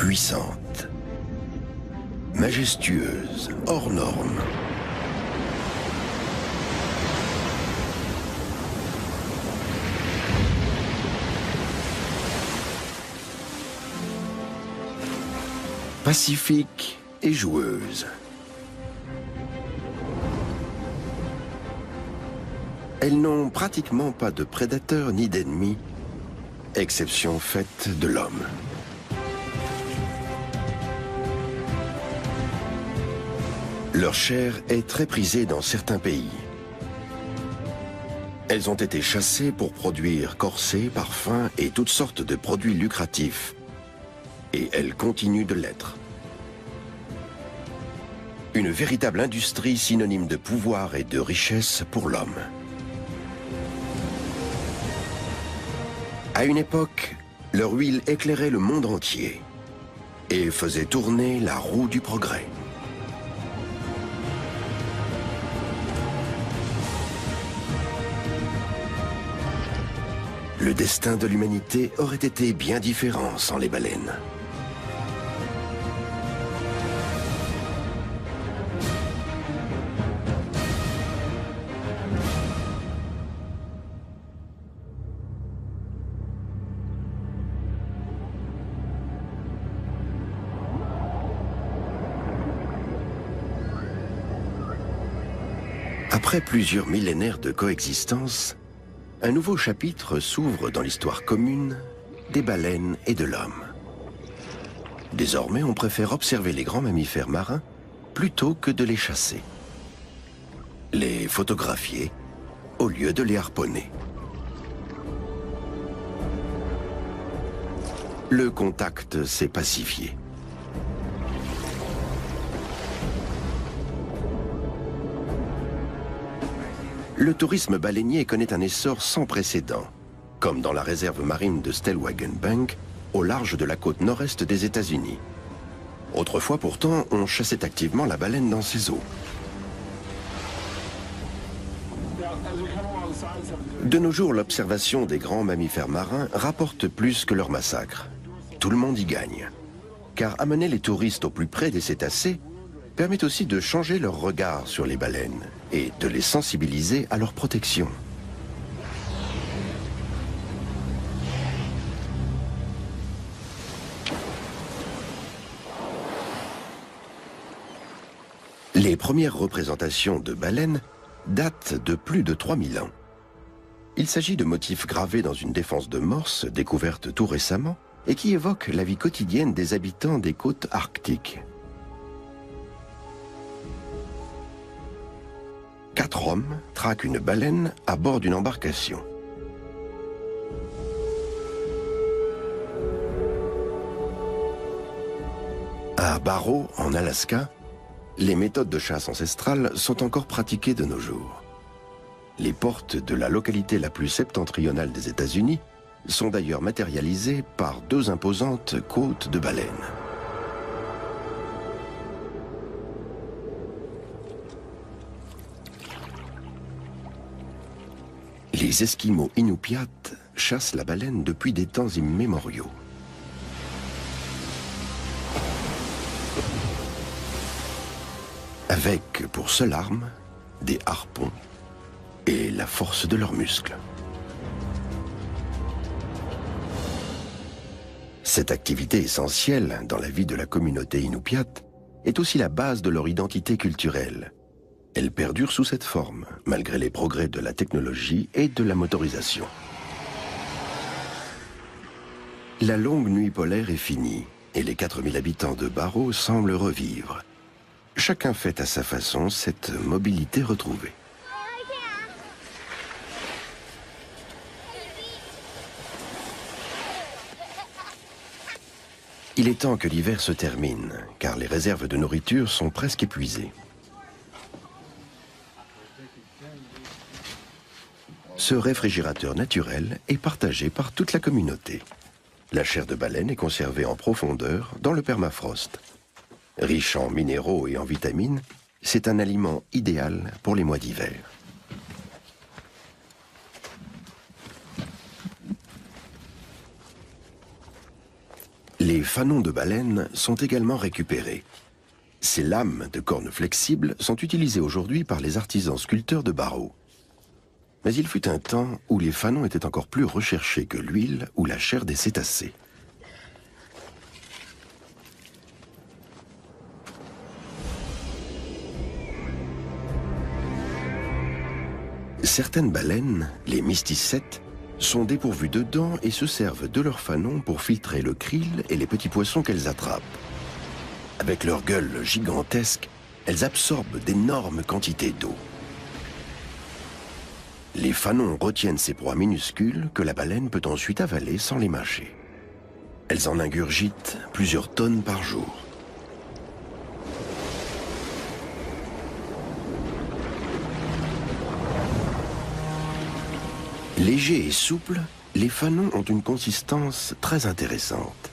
puissante, majestueuse, hors norme. Pacifique et joueuse. Elles n'ont pratiquement pas de prédateurs ni d'ennemis, exception faite de l'homme. Leur chair est très prisée dans certains pays. Elles ont été chassées pour produire corsets, parfums et toutes sortes de produits lucratifs. Et elles continuent de l'être. Une véritable industrie synonyme de pouvoir et de richesse pour l'homme. À une époque, leur huile éclairait le monde entier et faisait tourner la roue du progrès. Le destin de l'humanité aurait été bien différent sans les baleines. Après plusieurs millénaires de coexistence, un nouveau chapitre s'ouvre dans l'histoire commune des baleines et de l'homme. Désormais, on préfère observer les grands mammifères marins plutôt que de les chasser. Les photographier au lieu de les harponner. Le contact s'est pacifié. Le tourisme baleinier connaît un essor sans précédent, comme dans la réserve marine de Stellwagen Bank, au large de la côte nord-est des États-Unis. Autrefois pourtant, on chassait activement la baleine dans ces eaux. De nos jours, l'observation des grands mammifères marins rapporte plus que leur massacre. Tout le monde y gagne. Car amener les touristes au plus près des cétacés permet aussi de changer leur regard sur les baleines et de les sensibiliser à leur protection. Les premières représentations de baleines datent de plus de 3000 ans. Il s'agit de motifs gravés dans une défense de morse découverte tout récemment et qui évoquent la vie quotidienne des habitants des côtes arctiques. 4 hommes traquent une baleine à bord d'une embarcation. À Barrow, en Alaska, les méthodes de chasse ancestrales sont encore pratiquées de nos jours. Les portes de la localité la plus septentrionale des États-Unis sont d'ailleurs matérialisées par 2 imposantes côtes de baleines. Les Esquimaux Inupiat chassent la baleine depuis des temps immémoriaux. Avec pour seule arme des harpons et la force de leurs muscles. Cette activité essentielle dans la vie de la communauté Inupiat est aussi la base de leur identité culturelle. Elle perdure sous cette forme, malgré les progrès de la technologie et de la motorisation. La longue nuit polaire est finie, et les 4000 habitants de Barrow semblent revivre. Chacun fait à sa façon cette mobilité retrouvée. Il est temps que l'hiver se termine, car les réserves de nourriture sont presque épuisées. Ce réfrigérateur naturel est partagé par toute la communauté. La chair de baleine est conservée en profondeur dans le permafrost. Riche en minéraux et en vitamines, c'est un aliment idéal pour les mois d'hiver. Les fanons de baleine sont également récupérés. Ces lames de cornes flexibles sont utilisées aujourd'hui par les artisans sculpteurs de barreaux. Mais il fut un temps où les fanons étaient encore plus recherchés que l'huile ou la chair des cétacés. Certaines baleines, les mysticètes, sont dépourvues de dents et se servent de leurs fanons pour filtrer le krill et les petits poissons qu'elles attrapent. Avec leur gueule gigantesque, elles absorbent d'énormes quantités d'eau. Les fanons retiennent ces proies minuscules que la baleine peut ensuite avaler sans les mâcher. Elles en ingurgitent plusieurs tonnes par jour. Légers et souples, les fanons ont une consistance très intéressante.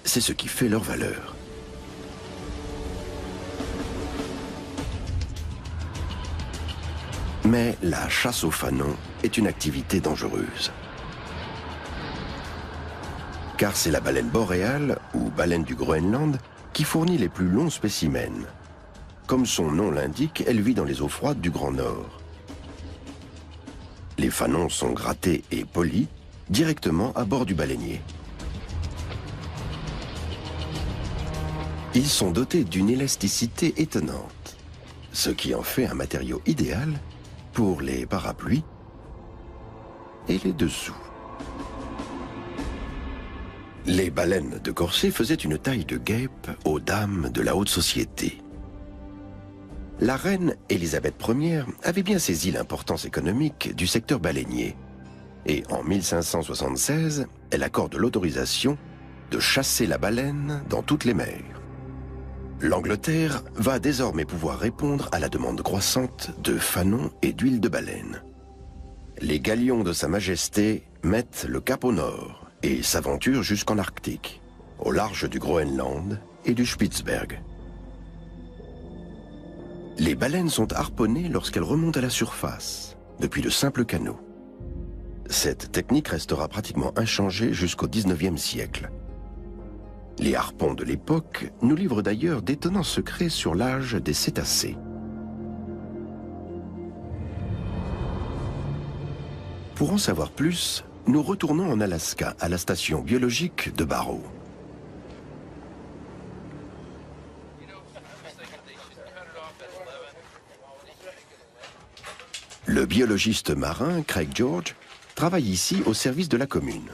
C'est ce qui fait leur valeur. Mais la chasse aux fanons est une activité dangereuse. Car c'est la baleine boréale, ou baleine du Groenland, qui fournit les plus longs spécimens. Comme son nom l'indique, elle vit dans les eaux froides du Grand Nord. Les fanons sont grattés et polis directement à bord du baleinier. Ils sont dotés d'une élasticité étonnante, ce qui en fait un matériau idéal pour les parapluies et les dessous. Les baleines de corset faisaient une taille de guêpe aux dames de la haute société. La reine Élisabeth Ier avait bien saisi l'importance économique du secteur baleinier. Et en 1576, elle accorde l'autorisation de chasser la baleine dans toutes les mers. L'Angleterre va désormais pouvoir répondre à la demande croissante de fanons et d'huile de baleine. Les galions de Sa Majesté mettent le cap au nord et s'aventurent jusqu'en Arctique, au large du Groenland et du Spitzberg. Les baleines sont harponnées lorsqu'elles remontent à la surface, depuis de simples canaux. Cette technique restera pratiquement inchangée jusqu'au XIXe siècle. Les harpons de l'époque nous livrent d'ailleurs d'étonnants secrets sur l'âge des cétacés. Pour en savoir plus, nous retournons en Alaska, à la station biologique de Barrow. Le biologiste marin Craig George travaille ici au service de la commune.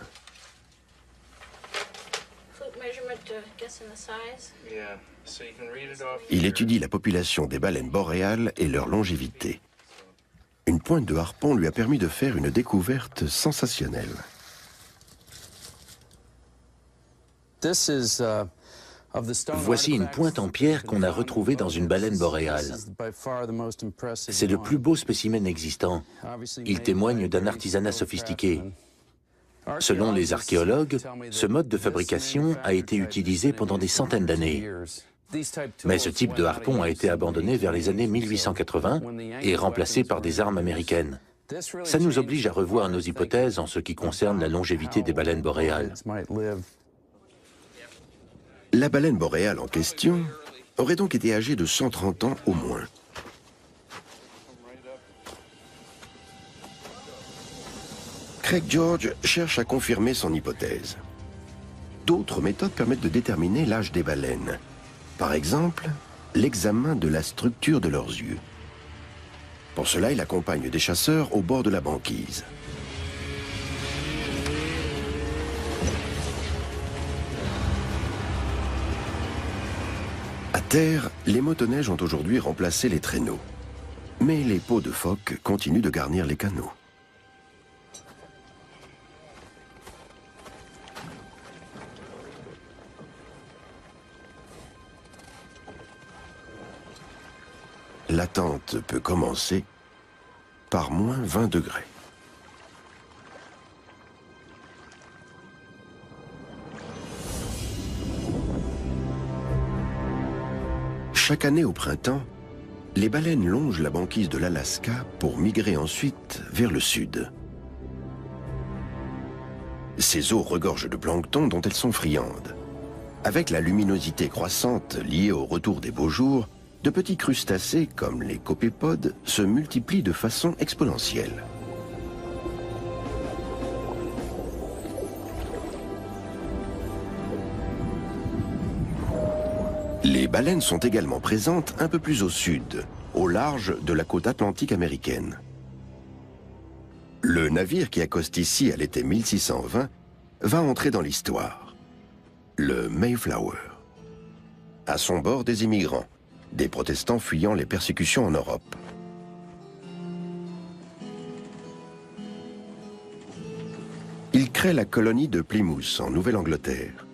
Il étudie la population des baleines boréales et leur longévité. Une pointe de harpon lui a permis de faire une découverte sensationnelle. Voici une pointe en pierre qu'on a retrouvée dans une baleine boréale. C'est le plus beau spécimen existant. Il témoigne d'un artisanat sophistiqué. Selon les archéologues, ce mode de fabrication a été utilisé pendant des centaines d'années. Mais ce type de harpon a été abandonné vers les années 1880 et remplacé par des armes américaines. Ça nous oblige à revoir nos hypothèses en ce qui concerne la longévité des baleines boréales. La baleine boréale en question aurait donc été âgée de 130 ans au moins. Craig George cherche à confirmer son hypothèse. D'autres méthodes permettent de déterminer l'âge des baleines. Par exemple, l'examen de la structure de leurs yeux. Pour cela, il accompagne des chasseurs au bord de la banquise. À terre, les motoneiges ont aujourd'hui remplacé les traîneaux. Mais les peaux de phoque continuent de garnir les canaux. L'attente peut commencer par moins 20 degrés. Chaque année au printemps, les baleines longent la banquise de l'Alaska pour migrer ensuite vers le sud. Ces eaux regorgent de plancton dont elles sont friandes. Avec la luminosité croissante liée au retour des beaux jours, de petits crustacés comme les copépodes se multiplient de façon exponentielle. Les baleines sont également présentes un peu plus au sud, au large de la côte atlantique américaine. Le navire qui accoste ici à l'été 1620 va entrer dans l'histoire, le Mayflower. À son bord, des immigrants, des protestants fuyant les persécutions en Europe. Il crée la colonie de Plymouth, en Nouvelle-Angleterre.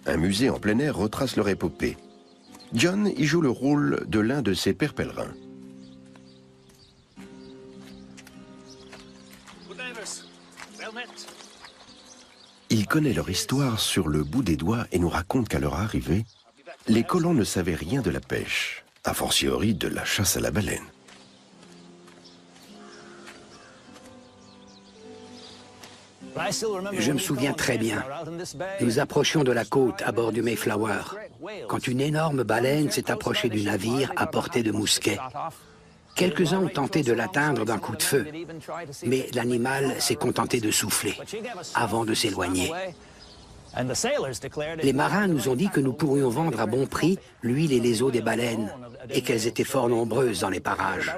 Un musée en plein air retrace leur épopée. John y joue le rôle de l'un de ses pères pèlerins. Il connaît leur histoire sur le bout des doigts et nous raconte qu'à leur arrivée, les colons ne savaient rien de la pêche, a fortiori de la chasse à la baleine. Je me souviens très bien. Nous approchions de la côte à bord du Mayflower, quand une énorme baleine s'est approchée du navire à portée de mousquet. Quelques-uns ont tenté de l'atteindre d'un coup de feu, mais l'animal s'est contenté de souffler avant de s'éloigner. Les marins nous ont dit que nous pourrions vendre à bon prix l'huile et les os des baleines, et qu'elles étaient fort nombreuses dans les parages.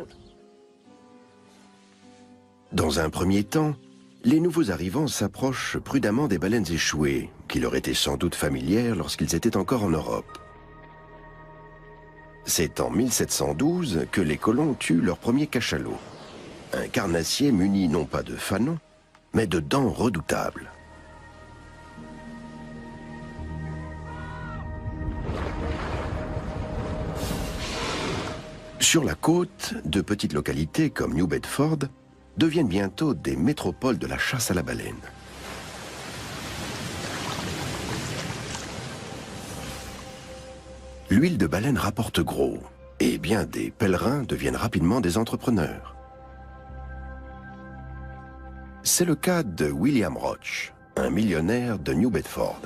Dans un premier temps, les nouveaux arrivants s'approchent prudemment des baleines échouées, qui leur étaient sans doute familières lorsqu'ils étaient encore en Europe. C'est en 1712 que les colons tuent leur premier cachalot, un carnassier muni non pas de fanons, mais de dents redoutables. Sur la côte, de petites localités comme New Bedford deviennent bientôt des métropoles de la chasse à la baleine. L'huile de baleine rapporte gros, et bien des pèlerins deviennent rapidement des entrepreneurs. C'est le cas de William Roach, un millionnaire de New Bedford.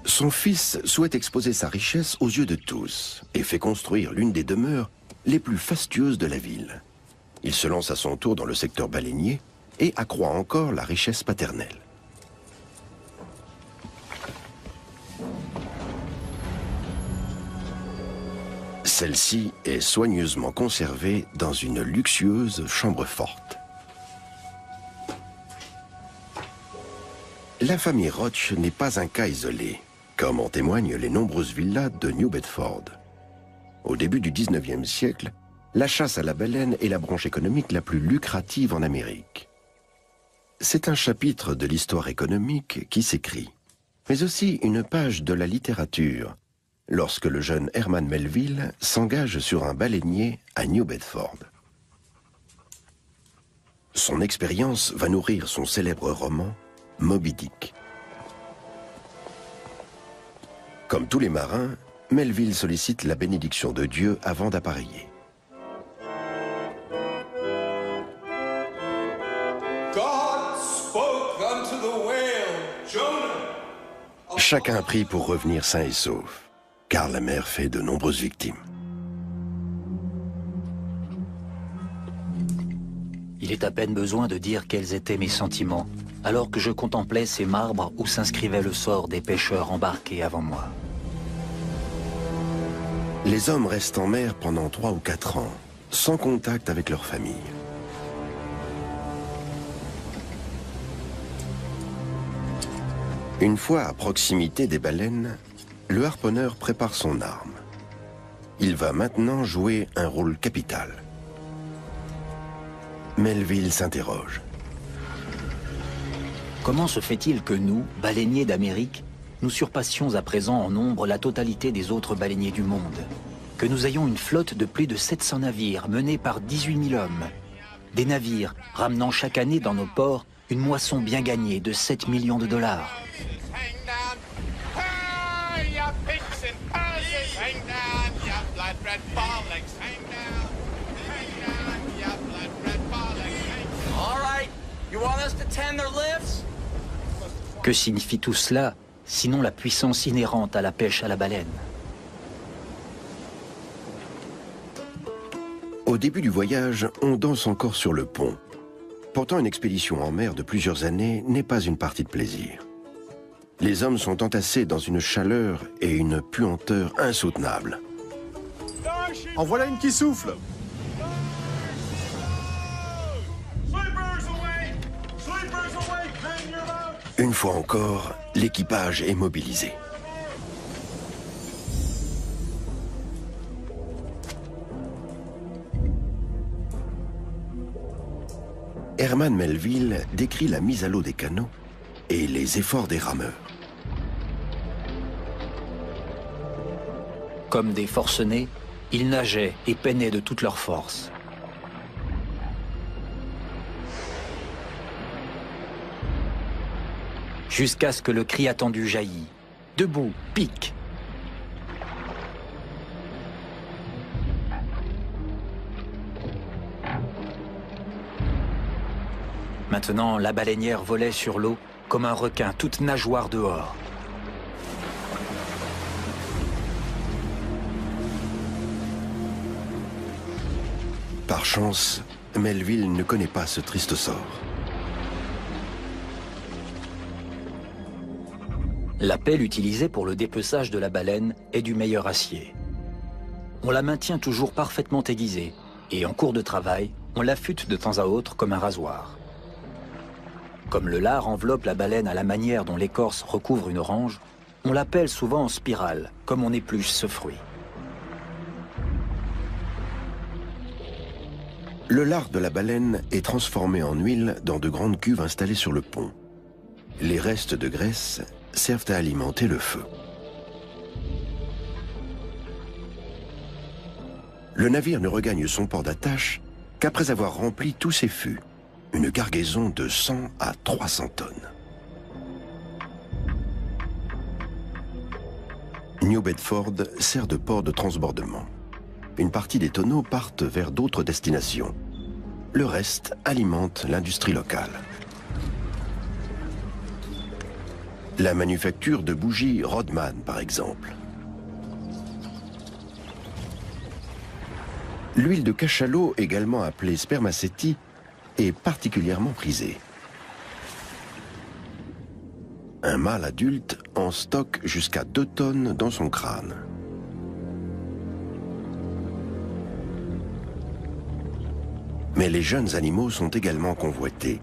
Son fils souhaite exposer sa richesse aux yeux de tous et fait construire l'une des demeures les plus fastueuses de la ville. Il se lance à son tour dans le secteur baleinier et accroît encore la richesse paternelle. Celle-ci est soigneusement conservée dans une luxueuse chambre forte. La famille Roach n'est pas un cas isolé, comme en témoignent les nombreuses villas de New Bedford. Au début du 19e siècle, la chasse à la baleine est la branche économique la plus lucrative en Amérique. C'est un chapitre de l'histoire économique qui s'écrit, mais aussi une page de la littérature, lorsque le jeune Herman Melville s'engage sur un baleinier à New Bedford. Son expérience va nourrir son célèbre roman Moby Dick. Comme tous les marins, Melville sollicite la bénédiction de Dieu avant d'appareiller. Chacun prie pour revenir sain et sauf, car la mer fait de nombreuses victimes. Il est à peine besoin de dire quels étaient mes sentiments, alors que je contemplais ces marbres où s'inscrivait le sort des pêcheurs embarqués avant moi. Les hommes restent en mer pendant 3 ou 4 ans, sans contact avec leur famille. Une fois à proximité des baleines, le harponneur prépare son arme. Il va maintenant jouer un rôle capital. Melville s'interroge. Comment se fait-il que nous, baleiniers d'Amérique, nous surpassions à présent en nombre la totalité des autres baleiniers du monde? Que nous ayons une flotte de plus de 700 navires menés par 18 000 hommes. Des navires ramenant chaque année dans nos ports une moisson bien gagnée de 7 millions de dollars. Que signifie tout cela, sinon la puissance inhérente à la pêche à la baleine? Au début du voyage, on danse encore sur le pont. Pourtant, une expédition en mer de plusieurs années n'est pas une partie de plaisir. Les hommes sont entassés dans une chaleur et une puanteur insoutenables. En voilà une qui souffle. Une fois encore, l'équipage est mobilisé. Herman Melville décrit la mise à l'eau des canots et les efforts des rameurs. Comme des forcenés, ils nageaient et peinaient de toute leur force. Jusqu'à ce que le cri attendu jaillit. Debout, pique! Maintenant, la baleinière volait sur l'eau comme un requin, toute nageoire dehors. Par chance, Melville ne connaît pas ce triste sort. La pelle utilisée pour le dépeçage de la baleine est du meilleur acier. On la maintient toujours parfaitement aiguisée et en cours de travail, on l'affûte de temps à autre comme un rasoir. Comme le lard enveloppe la baleine à la manière dont l'écorce recouvre une orange, on la pèle souvent en spirale, comme on épluche ce fruit. Le lard de la baleine est transformé en huile dans de grandes cuves installées sur le pont. Les restes de graisse servent à alimenter le feu. Le navire ne regagne son port d'attache qu'après avoir rempli tous ses fûts, une cargaison de 100 à 300 tonnes. New Bedford sert de port de transbordement. Une partie des tonneaux partent vers d'autres destinations. Le reste alimente l'industrie locale. La manufacture de bougies Rodman, par exemple. L'huile de cachalot, également appelée spermaceti, est particulièrement prisée. Un mâle adulte en stocke jusqu'à 2 tonnes dans son crâne. Mais les jeunes animaux sont également convoités,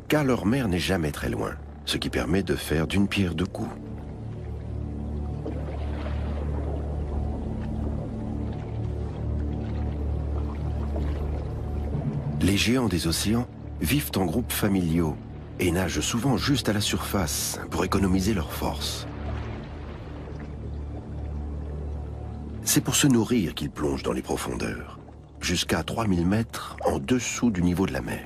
car leur mère n'est jamais très loin, ce qui permet de faire d'une pierre deux coups. Les géants des océans vivent en groupes familiaux et nagent souvent juste à la surface pour économiser leurs forces. C'est pour se nourrir qu'ils plongent dans les profondeurs, jusqu'à 3000 mètres en dessous du niveau de la mer.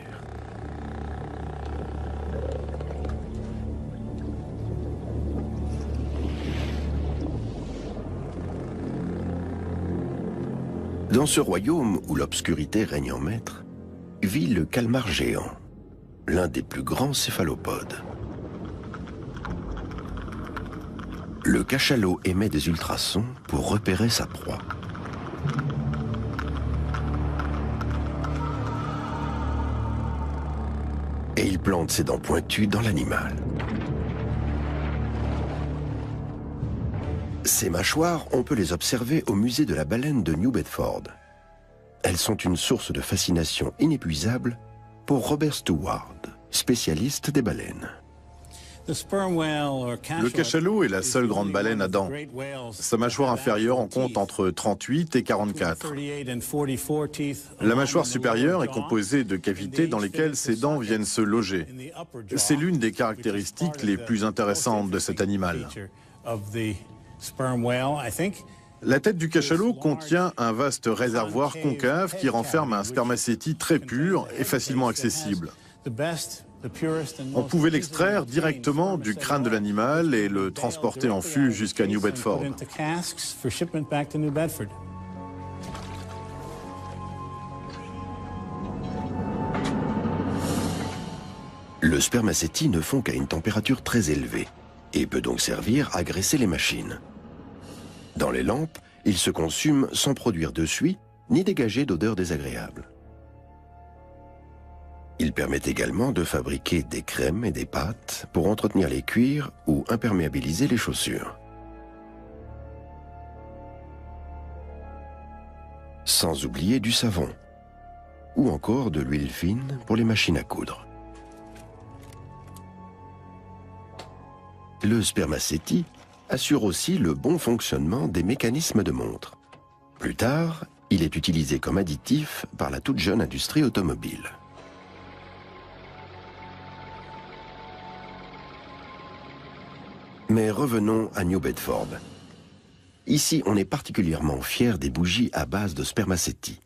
Dans ce royaume où l'obscurité règne en maître, vit le calmar géant, l'un des plus grands céphalopodes. Le cachalot émet des ultrasons pour repérer sa proie. Et il plante ses dents pointues dans l'animal. Ces mâchoires, on peut les observer au musée de la baleine de New Bedford. Elles sont une source de fascination inépuisable pour Robert Stewart, spécialiste des baleines. Le cachalot est la seule grande baleine à dents. Sa mâchoire inférieure en compte entre 38 et 44. La mâchoire supérieure est composée de cavités dans lesquelles ses dents viennent se loger. C'est l'une des caractéristiques les plus intéressantes de cet animal. La tête du cachalot contient un vaste réservoir concave qui renferme un spermacéti très pur et facilement accessible. On pouvait l'extraire directement du crâne de l'animal et le transporter en fût jusqu'à New Bedford. Le spermacétie ne fond qu'à une température très élevée et peut donc servir à graisser les machines. Dans les lampes, il se consume sans produire de suie ni dégager d'odeur désagréable. Il permet également de fabriquer des crèmes et des pâtes pour entretenir les cuirs ou imperméabiliser les chaussures. Sans oublier du savon ou encore de l'huile fine pour les machines à coudre. Le spermacétie assure aussi le bon fonctionnement des mécanismes de montre. Plus tard, il est utilisé comme additif par la toute jeune industrie automobile. Mais revenons à New Bedford. Ici, on est particulièrement fier des bougies à base de spermacétie.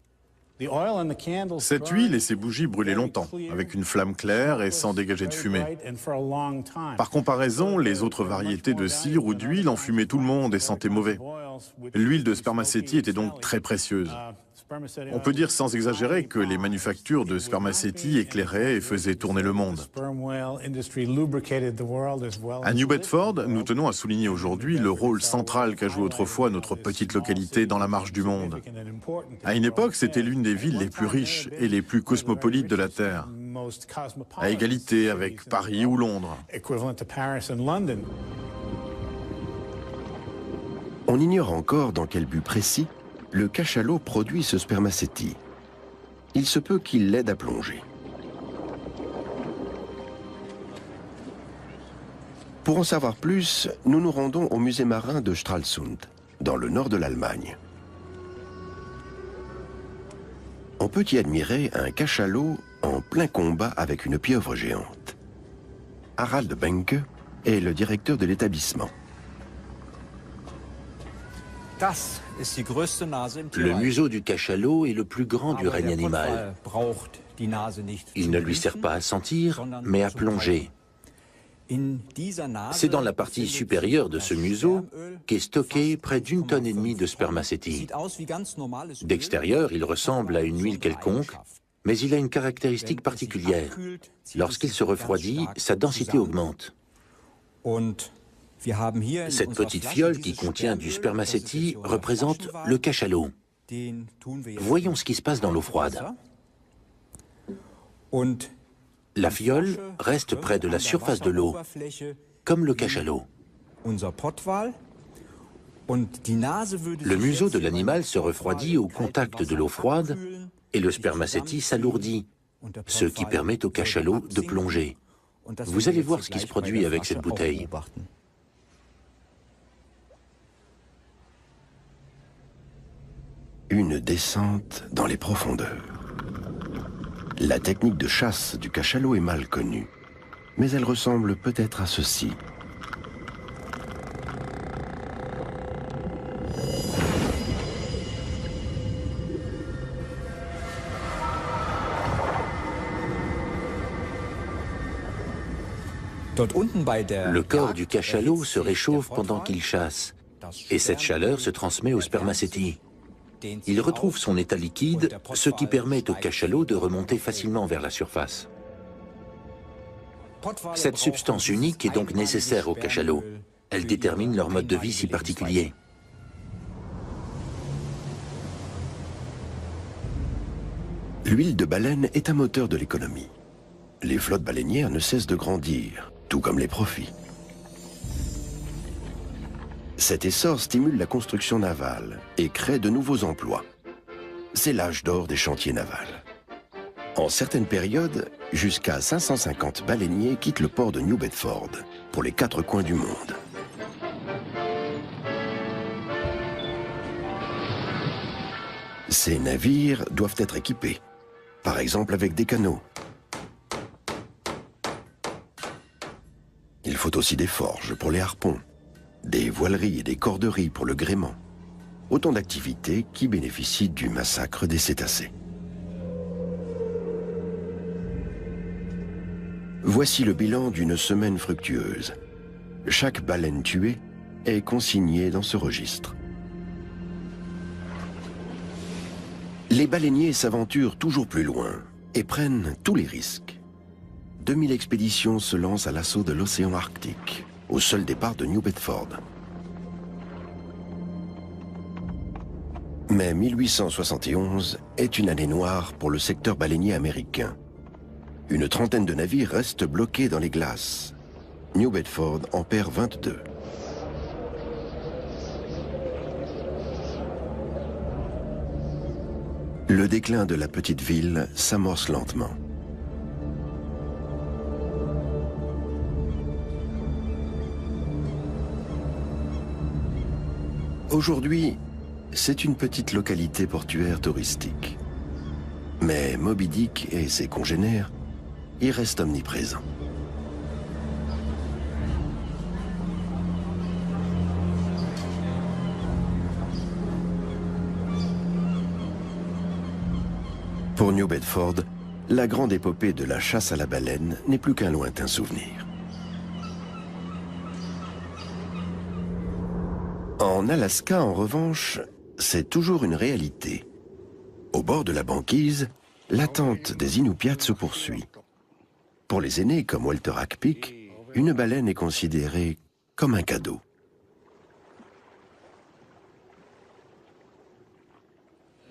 Cette huile et ces bougies brûlaient longtemps, avec une flamme claire et sans dégager de fumée. Par comparaison, les autres variétés de cire ou d'huile enfumaient tout le monde et sentaient mauvais. L'huile de spermacétie était donc très précieuse. On peut dire sans exagérer que les manufactures de spermacétie éclairaient et faisaient tourner le monde. À New Bedford, nous tenons à souligner aujourd'hui le rôle central qu'a joué autrefois notre petite localité dans la marche du monde. À une époque, c'était l'une des villes les plus riches et les plus cosmopolites de la Terre, à égalité avec Paris ou Londres. On ignore encore dans quel but précis le cachalot produit ce spermacétie. Il se peut qu'il l'aide à plonger. Pour en savoir plus, nous nous rendons au musée marin de Stralsund, dans le nord de l'Allemagne. On peut y admirer un cachalot en plein combat avec une pieuvre géante. Harald Benke est le directeur de l'établissement. Le museau du cachalot est le plus grand du règne animal. Il ne lui sert pas à sentir, mais à plonger. C'est dans la partie supérieure de ce museau qu'est stocké près d'1,5 tonne de spermacétie. D'extérieur, il ressemble à une huile quelconque, mais il a une caractéristique particulière. Lorsqu'il se refroidit, sa densité augmente. Cette petite fiole qui contient du spermacétie représente le cachalot. Voyons ce qui se passe dans l'eau froide. La fiole reste près de la surface de l'eau, comme le cachalot. Le museau de l'animal se refroidit au contact de l'eau froide et le spermacétie s'alourdit, ce qui permet au cachalot de plonger. Vous allez voir ce qui se produit avec cette bouteille. Une descente dans les profondeurs. La technique de chasse du cachalot est mal connue, mais elle ressemble peut-être à ceci. Le corps du cachalot se réchauffe pendant qu'il chasse, et cette chaleur se transmet au spermacétie. Il retrouve son état liquide, ce qui permet au cachalot de remonter facilement vers la surface. Cette substance unique est donc nécessaire aux cachalots. Elle détermine leur mode de vie si particulier. L'huile de baleine est un moteur de l'économie. Les flottes baleinières ne cessent de grandir, tout comme les profits. Cet essor stimule la construction navale et crée de nouveaux emplois. C'est l'âge d'or des chantiers navals. En certaines périodes, jusqu'à 550 baleiniers quittent le port de New Bedford pour les 4 coins du monde. Ces navires doivent être équipés, par exemple avec des canots. Il faut aussi des forges pour les harpons, des voileries et des corderies pour le gréement. Autant d'activités qui bénéficient du massacre des cétacés. Voici le bilan d'une semaine fructueuse. Chaque baleine tuée est consignée dans ce registre. Les baleiniers s'aventurent toujours plus loin et prennent tous les risques. 2000 expéditions se lancent à l'assaut de l'océan Arctique, au seul départ de New Bedford. Mais 1871 est une année noire pour le secteur baleinier américain. Une trentaine de navires restent bloqués dans les glaces. New Bedford en perd 22. Le déclin de la petite ville s'amorce lentement. Aujourd'hui, c'est une petite localité portuaire touristique. Mais Moby Dick et ses congénères y restent omniprésents. Pour New Bedford, la grande épopée de la chasse à la baleine n'est plus qu'un lointain souvenir. En Alaska, en revanche, c'est toujours une réalité. Au bord de la banquise, l'attente des Inupiats se poursuit. Pour les aînés comme Walter Hackpick, une baleine est considérée comme un cadeau.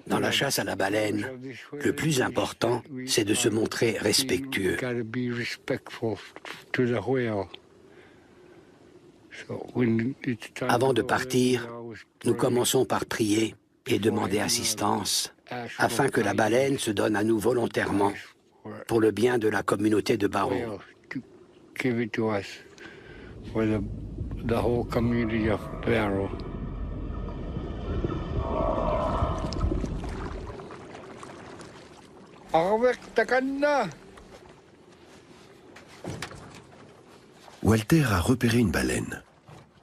Dans la chasse à la baleine, le plus important, c'est de se montrer respectueux. Avant de partir, nous commençons par prier et demander assistance afin que la baleine se donne à nous volontairement pour le bien de la communauté de Barrow. Walter a repéré une baleine.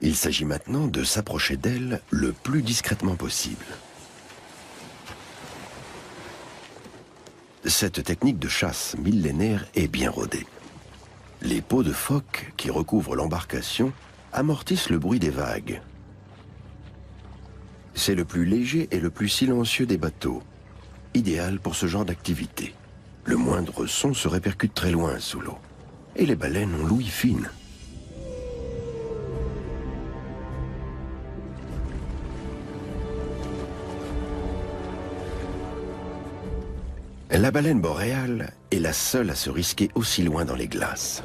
Il s'agit maintenant de s'approcher d'elle le plus discrètement possible. Cette technique de chasse millénaire est bien rodée. Les peaux de phoque qui recouvrent l'embarcation amortissent le bruit des vagues. C'est le plus léger et le plus silencieux des bateaux, idéal pour ce genre d'activité. Le moindre son se répercute très loin sous l'eau. Et les baleines ont l'ouïe fine. La baleine boréale est la seule à se risquer aussi loin dans les glaces.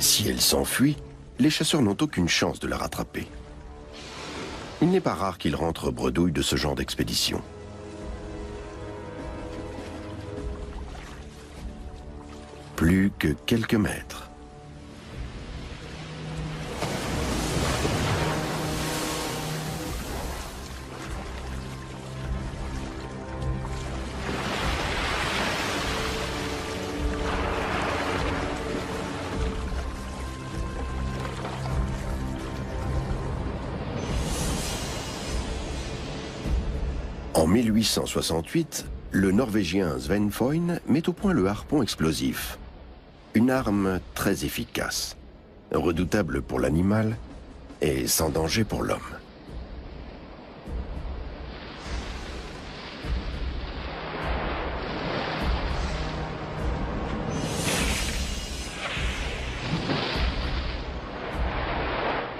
Si elle s'enfuit, les chasseurs n'ont aucune chance de la rattraper. Il n'est pas rare qu'ils rentrent bredouilles de ce genre d'expédition. Plus que quelques mètres. En 1868, le Norvégien Sven Foyn met au point le harpon explosif. Une arme très efficace, redoutable pour l'animal et sans danger pour l'homme.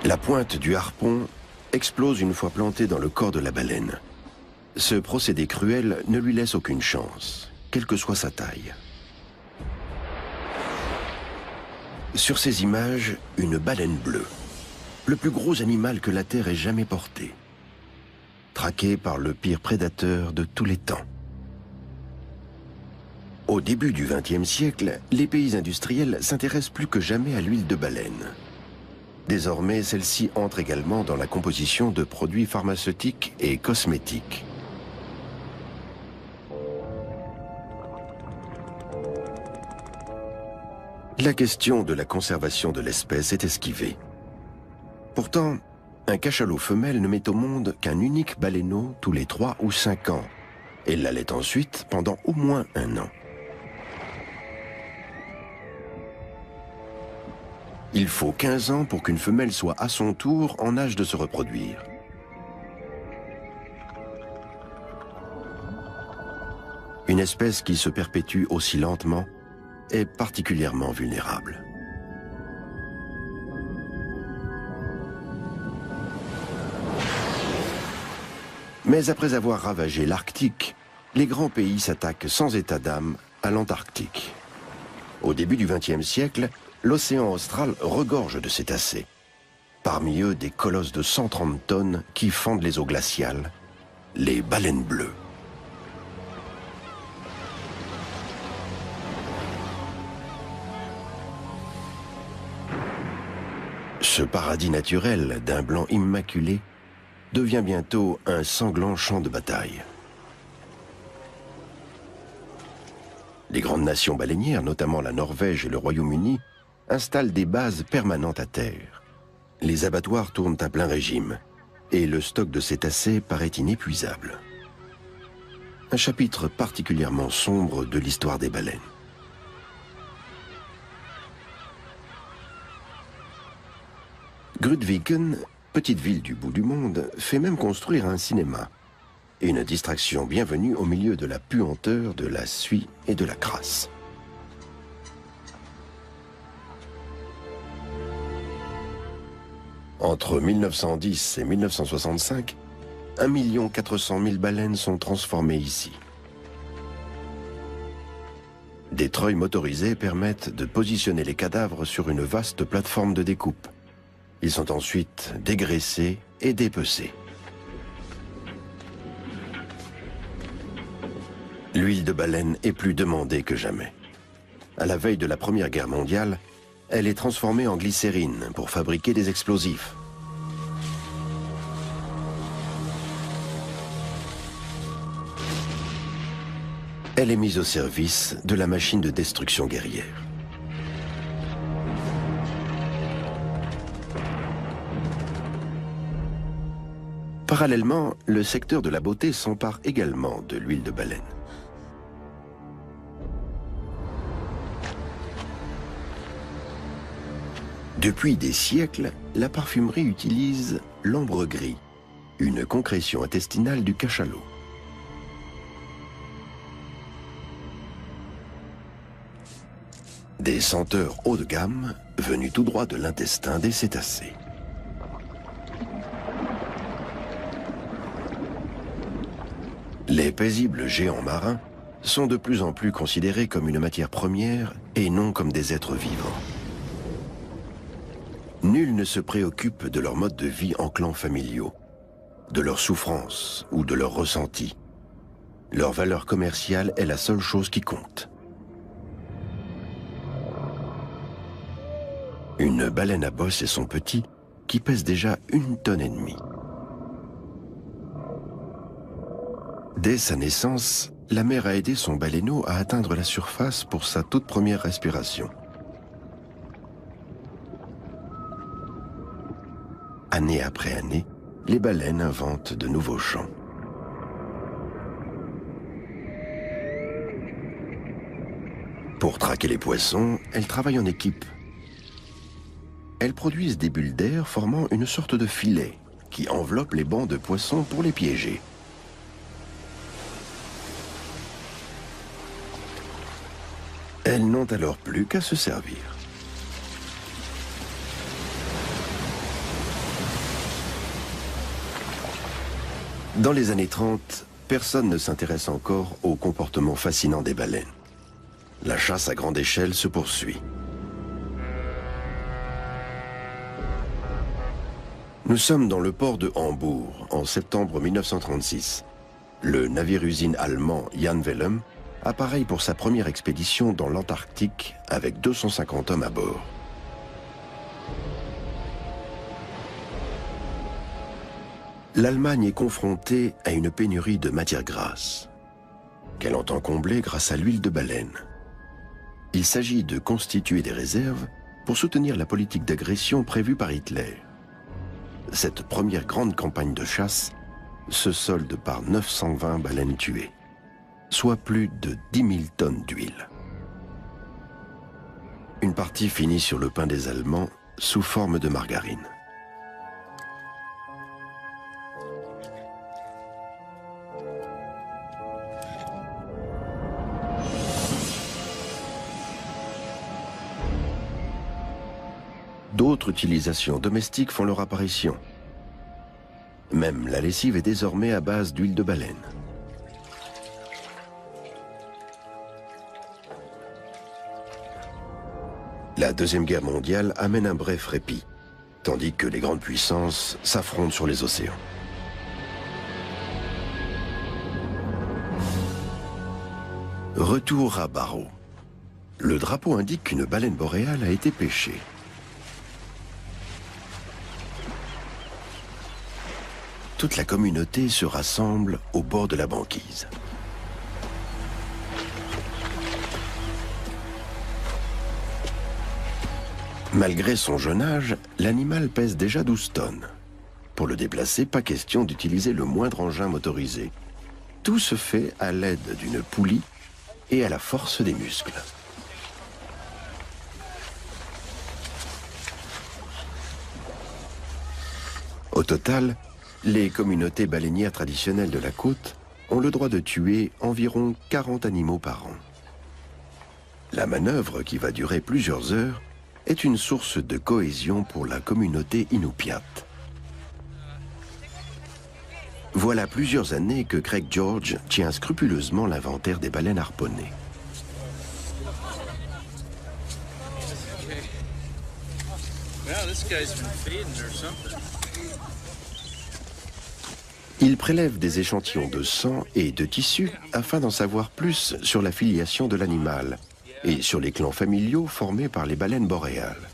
La pointe du harpon explose une fois plantée dans le corps de la baleine. Ce procédé cruel ne lui laisse aucune chance, quelle que soit sa taille. Sur ces images, une baleine bleue, le plus gros animal que la Terre ait jamais porté, traqué par le pire prédateur de tous les temps. Au début du XXe siècle, les pays industriels s'intéressent plus que jamais à l'huile de baleine. Désormais, celle-ci entre également dans la composition de produits pharmaceutiques et cosmétiques. La question de la conservation de l'espèce est esquivée. Pourtant, un cachalot femelle ne met au monde qu'un unique baleineau tous les 3 ou 5 ans, et l'allait ensuite pendant au moins 1 an. Il faut 15 ans pour qu'une femelle soit à son tour en âge de se reproduire. Une espèce qui se perpétue aussi lentement est particulièrement vulnérable. Mais après avoir ravagé l'Arctique, les grands pays s'attaquent sans état d'âme à l'Antarctique. Au début du XXe siècle, l'océan austral regorge de cétacés. Parmi eux, des colosses de 130 tonnes qui fendent les eaux glaciales, les baleines bleues. Ce paradis naturel d'un blanc immaculé devient bientôt un sanglant champ de bataille. Les grandes nations baleinières, notamment la Norvège et le Royaume-Uni, installent des bases permanentes à terre. Les abattoirs tournent à plein régime et le stock de cétacés paraît inépuisable. Un chapitre particulièrement sombre de l'histoire des baleines. Grudviken, petite ville du bout du monde, fait même construire un cinéma. Une distraction bienvenue au milieu de la puanteur, de la suie et de la crasse. Entre 1910 et 1965, 1 400 000 baleines sont transformées ici. Des treuils motorisés permettent de positionner les cadavres sur une vaste plateforme de découpe. Ils sont ensuite dégraissés et dépecés. L'huile de baleine est plus demandée que jamais. À la veille de la Première Guerre mondiale, elle est transformée en glycérine pour fabriquer des explosifs. Elle est mise au service de la machine de destruction guerrière. Parallèlement, le secteur de la beauté s'empare également de l'huile de baleine. Depuis des siècles, la parfumerie utilise l'ambre gris, une concrétion intestinale du cachalot. Des senteurs haut de gamme venues tout droit de l'intestin des cétacés. Les paisibles géants marins sont de plus en plus considérés comme une matière première et non comme des êtres vivants. Nul ne se préoccupe de leur mode de vie en clans familiaux, de leurs souffrances ou de leurs ressentis. Leur valeur commerciale est la seule chose qui compte. Une baleine à bosse et son petit, qui pèse déjà 1,5 tonnes. Dès sa naissance, la mère a aidé son baleineau à atteindre la surface pour sa toute première respiration. Année après année, les baleines inventent de nouveaux champs. Pour traquer les poissons, elles travaillent en équipe. Elles produisent des bulles d'air formant une sorte de filet qui enveloppe les bancs de poissons pour les piéger. Elles n'ont alors plus qu'à se servir. Dans les années 30, personne ne s'intéresse encore au comportement fascinant des baleines. La chasse à grande échelle se poursuit. Nous sommes dans le port de Hambourg, en septembre 1936. Le navire-usine allemand Jan Wellem appareille pour sa première expédition dans l'Antarctique avec 250 hommes à bord. L'Allemagne est confrontée à une pénurie de matières grasses, qu'elle entend combler grâce à l'huile de baleine. Il s'agit de constituer des réserves pour soutenir la politique d'agression prévue par Hitler. Cette première grande campagne de chasse se solde par 920 baleines tuées, soit plus de 10 000 tonnes d'huile. Une partie finit sur le pain des Allemands sous forme de margarine. d'autres utilisations domestiques font leur apparition. Même la lessive est désormais à base d'huile de baleine. La Deuxième Guerre mondiale amène un bref répit, tandis que les grandes puissances s'affrontent sur les océans. Retour à Barrow. Le drapeau indique qu'une baleine boréale a été pêchée. Toute la communauté se rassemble au bord de la banquise. Malgré son jeune âge, l'animal pèse déjà 12 tonnes. Pour le déplacer, pas question d'utiliser le moindre engin motorisé. Tout se fait à l'aide d'une poulie et à la force des muscles. Au total, les communautés baleinières traditionnelles de la côte ont le droit de tuer environ 40 animaux par an. La manœuvre, qui va durer plusieurs heures, est une source de cohésion pour la communauté Inupiat. Voilà plusieurs années que Craig George tient scrupuleusement l'inventaire des baleines harponnées. Il prélève des échantillons de sang et de tissu afin d'en savoir plus sur la filiation de l'animal et sur les clans familiaux formés par les baleines boréales.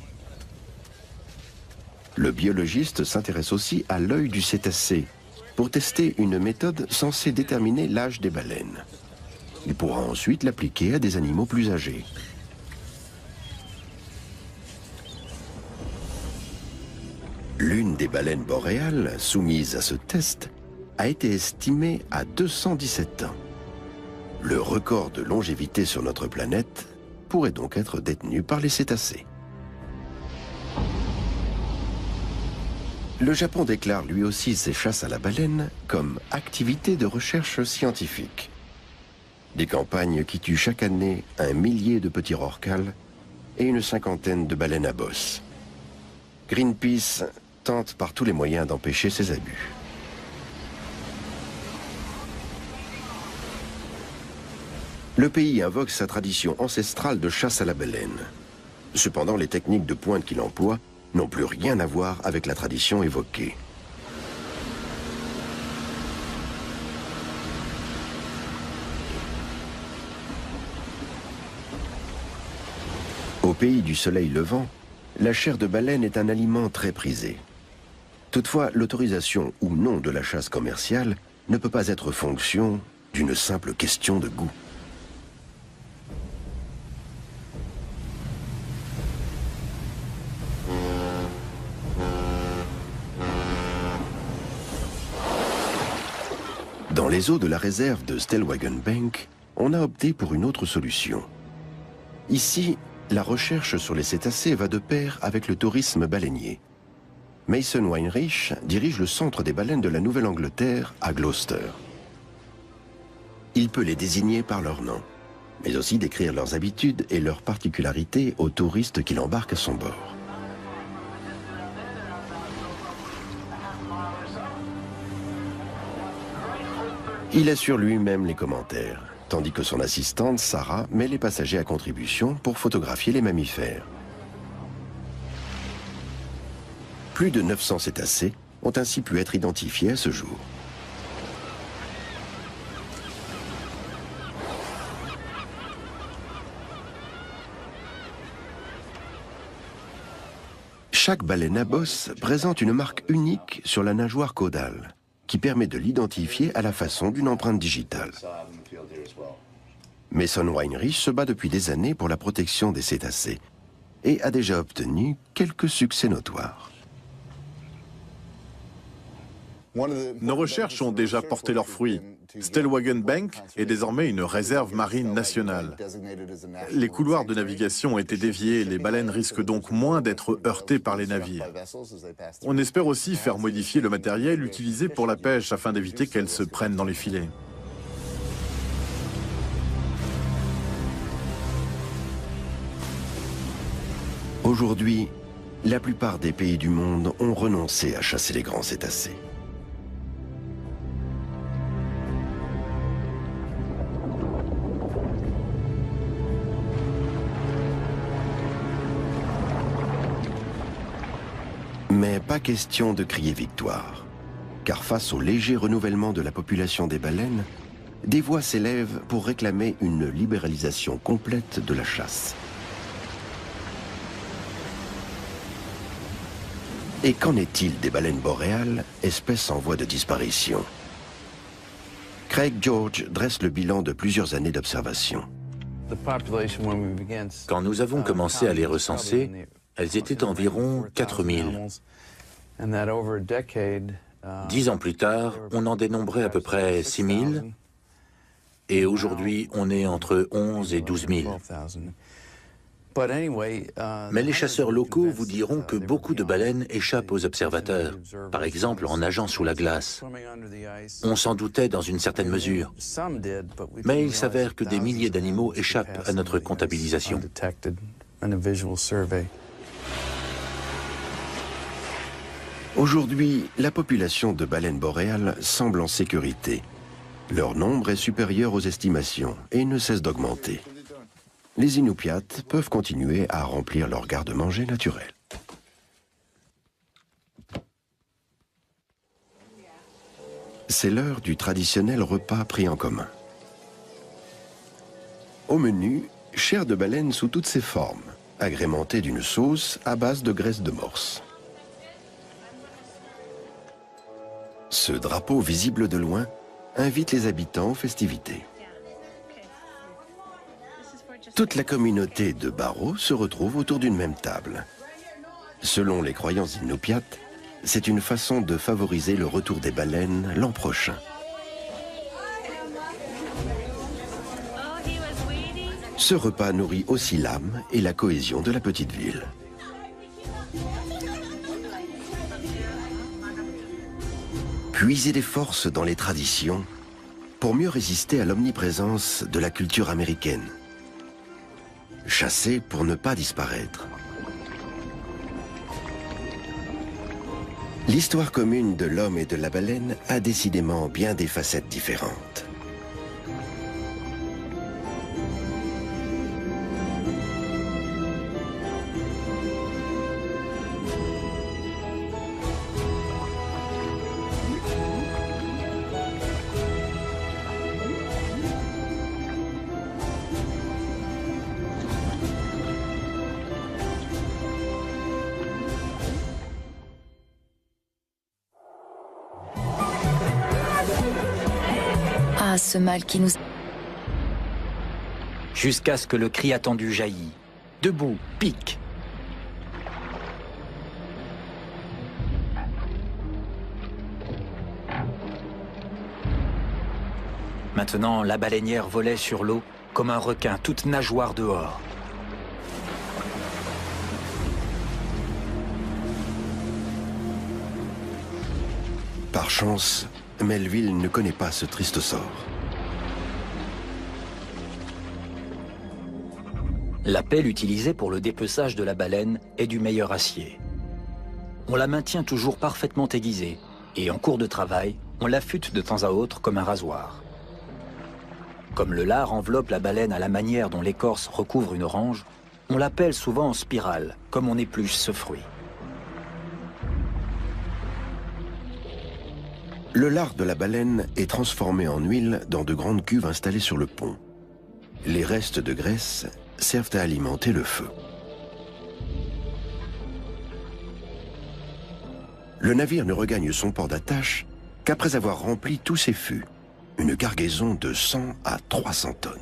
Le biologiste s'intéresse aussi à l'œil du cétacé pour tester une méthode censée déterminer l'âge des baleines. Il pourra ensuite l'appliquer à des animaux plus âgés. L'une des baleines boréales soumises à ce test a été estimée à 217 ans. Le record de longévité sur notre planète pourrait donc être détenu par les cétacés. Le Japon déclare lui aussi ses chasses à la baleine comme activité de recherche scientifique. Des campagnes qui tuent chaque année 1 millier de petits rorquals et une 50aine de baleines à bosse. Greenpeace tente par tous les moyens d'empêcher ces abus. Le pays invoque sa tradition ancestrale de chasse à la baleine. Cependant, les techniques de pointe qu'il emploie n'ont plus rien à voir avec la tradition évoquée. Au pays du soleil levant, la chair de baleine est un aliment très prisé. Toutefois, l'autorisation ou non de la chasse commerciale ne peut pas être fonction d'une simple question de goût. Dans les eaux de la réserve de Stellwagen Bank, on a opté pour une autre solution. Ici, la recherche sur les cétacés va de pair avec le tourisme baleinier. Mason Weinreich dirige le centre des baleines de la Nouvelle-Angleterre à Gloucester. Il peut les désigner par leur nom, mais aussi décrire leurs habitudes et leurs particularités aux touristes qu'il embarque à son bord. Il assure lui-même les commentaires, tandis que son assistante, Sarah, met les passagers à contribution pour photographier les mammifères. Plus de 900 cétacés ont ainsi pu être identifiés à ce jour. Chaque baleine à bosse présente une marque unique sur la nageoire caudale, qui permet de l'identifier à la façon d'une empreinte digitale. Mason Weinreich se bat depuis des années pour la protection des cétacés et a déjà obtenu quelques succès notoires. Nos recherches ont déjà porté leurs fruits. Stellwagen Bank est désormais une réserve marine nationale. Les couloirs de navigation ont été déviés, les baleines risquent donc moins d'être heurtées par les navires. On espère aussi faire modifier le matériel utilisé pour la pêche afin d'éviter qu'elles se prennent dans les filets. Aujourd'hui, la plupart des pays du monde ont renoncé à chasser les grands cétacés. Mais pas question de crier victoire, car face au léger renouvellement de la population des baleines, des voix s'élèvent pour réclamer une libéralisation complète de la chasse. Et qu'en est-il des baleines boréales, espèces en voie de disparition? Craig George dresse le bilan de plusieurs années d'observation. Quand nous avons commencé à les recenser, elles étaient environ 4000. 10 ans plus tard, on en dénombrait à peu près 6000. Et aujourd'hui, on est entre 11 et 12 000. Mais les chasseurs locaux vous diront que beaucoup de baleines échappent aux observateurs, par exemple en nageant sous la glace. On s'en doutait dans une certaine mesure, mais il s'avère que des milliers d'animaux échappent à notre comptabilisation. Aujourd'hui, la population de baleines boréales semble en sécurité. Leur nombre est supérieur aux estimations et ne cesse d'augmenter. Les Inupiats peuvent continuer à remplir leur garde-manger naturel. C'est l'heure du traditionnel repas pris en commun. Au menu, chair de baleine sous toutes ses formes, agrémentée d'une sauce à base de graisse de morse. Ce drapeau visible de loin invite les habitants aux festivités. Toute la communauté de Barrow se retrouve autour d'une même table. Selon les croyances inupiates, c'est une façon de favoriser le retour des baleines l'an prochain. Ce repas nourrit aussi l'âme et la cohésion de la petite ville. Puiser des forces dans les traditions pour mieux résister à l'omniprésence de la culture américaine. Chasser pour ne pas disparaître. L'histoire commune de l'homme et de la baleine a décidément bien des facettes différentes. Ah, ce mal qui nous... Jusqu'à ce que le cri attendu jaillit. Debout, pique. Maintenant, la baleinière volait sur l'eau comme un requin, toute nageoire dehors. Par chance, Melville ne connaît pas ce triste sort. La pelle utilisée pour le dépeçage de la baleine est du meilleur acier. On la maintient toujours parfaitement aiguisée et en cours de travail, on l'affûte de temps à autre comme un rasoir. Comme le lard enveloppe la baleine à la manière dont l'écorce recouvre une orange, on la pelle souvent en spirale, comme on épluche ce fruit. Le lard de la baleine est transformé en huile dans de grandes cuves installées sur le pont. Les restes de graisse servent à alimenter le feu. Le navire ne regagne son port d'attache qu'après avoir rempli tous ses fûts, une cargaison de 100 à 300 tonnes.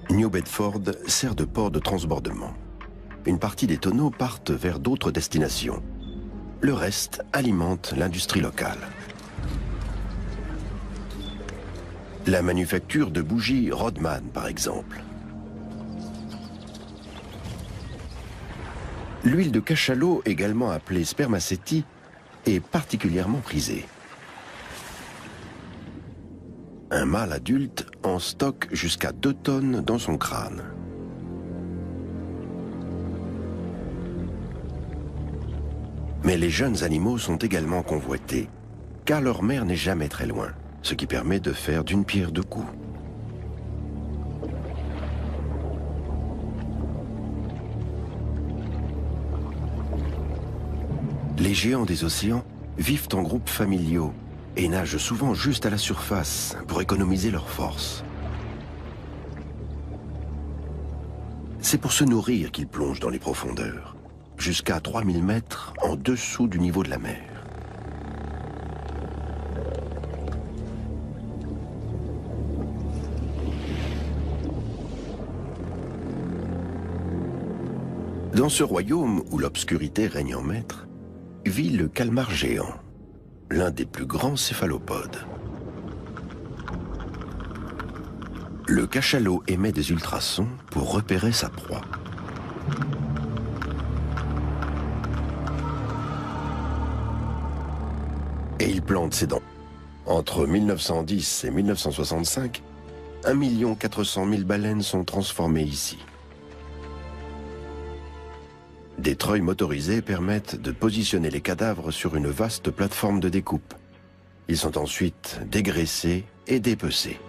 New Bedford sert de port de transbordement. Une partie des tonneaux partent vers d'autres destinations. Le reste alimente l'industrie locale. La manufacture de bougies Rodman, par exemple. L'huile de cachalot, également appelée spermaceti, est particulièrement prisée. Un mâle adulte en stocke jusqu'à 2 tonnes dans son crâne. Mais les jeunes animaux sont également convoités, car leur mère n'est jamais très loin, ce qui permet de faire d'une pierre deux coups. Les géants des océans vivent en groupes familiaux et nagent souvent juste à la surface pour économiser leurs forces. C'est pour se nourrir qu'ils plongent dans les profondeurs, jusqu'à 3000 mètres en dessous du niveau de la mer. Dans ce royaume où l'obscurité règne en maître, vit le calmar géant, l'un des plus grands céphalopodes. Le cachalot émet des ultrasons pour repérer sa proie. Et il plante ses dents. Entre 1910 et 1965, 1 400 000 baleines sont transformées ici. Des treuils motorisés permettent de positionner les cadavres sur une vaste plateforme de découpe. Ils sont ensuite dégraissés et dépecés.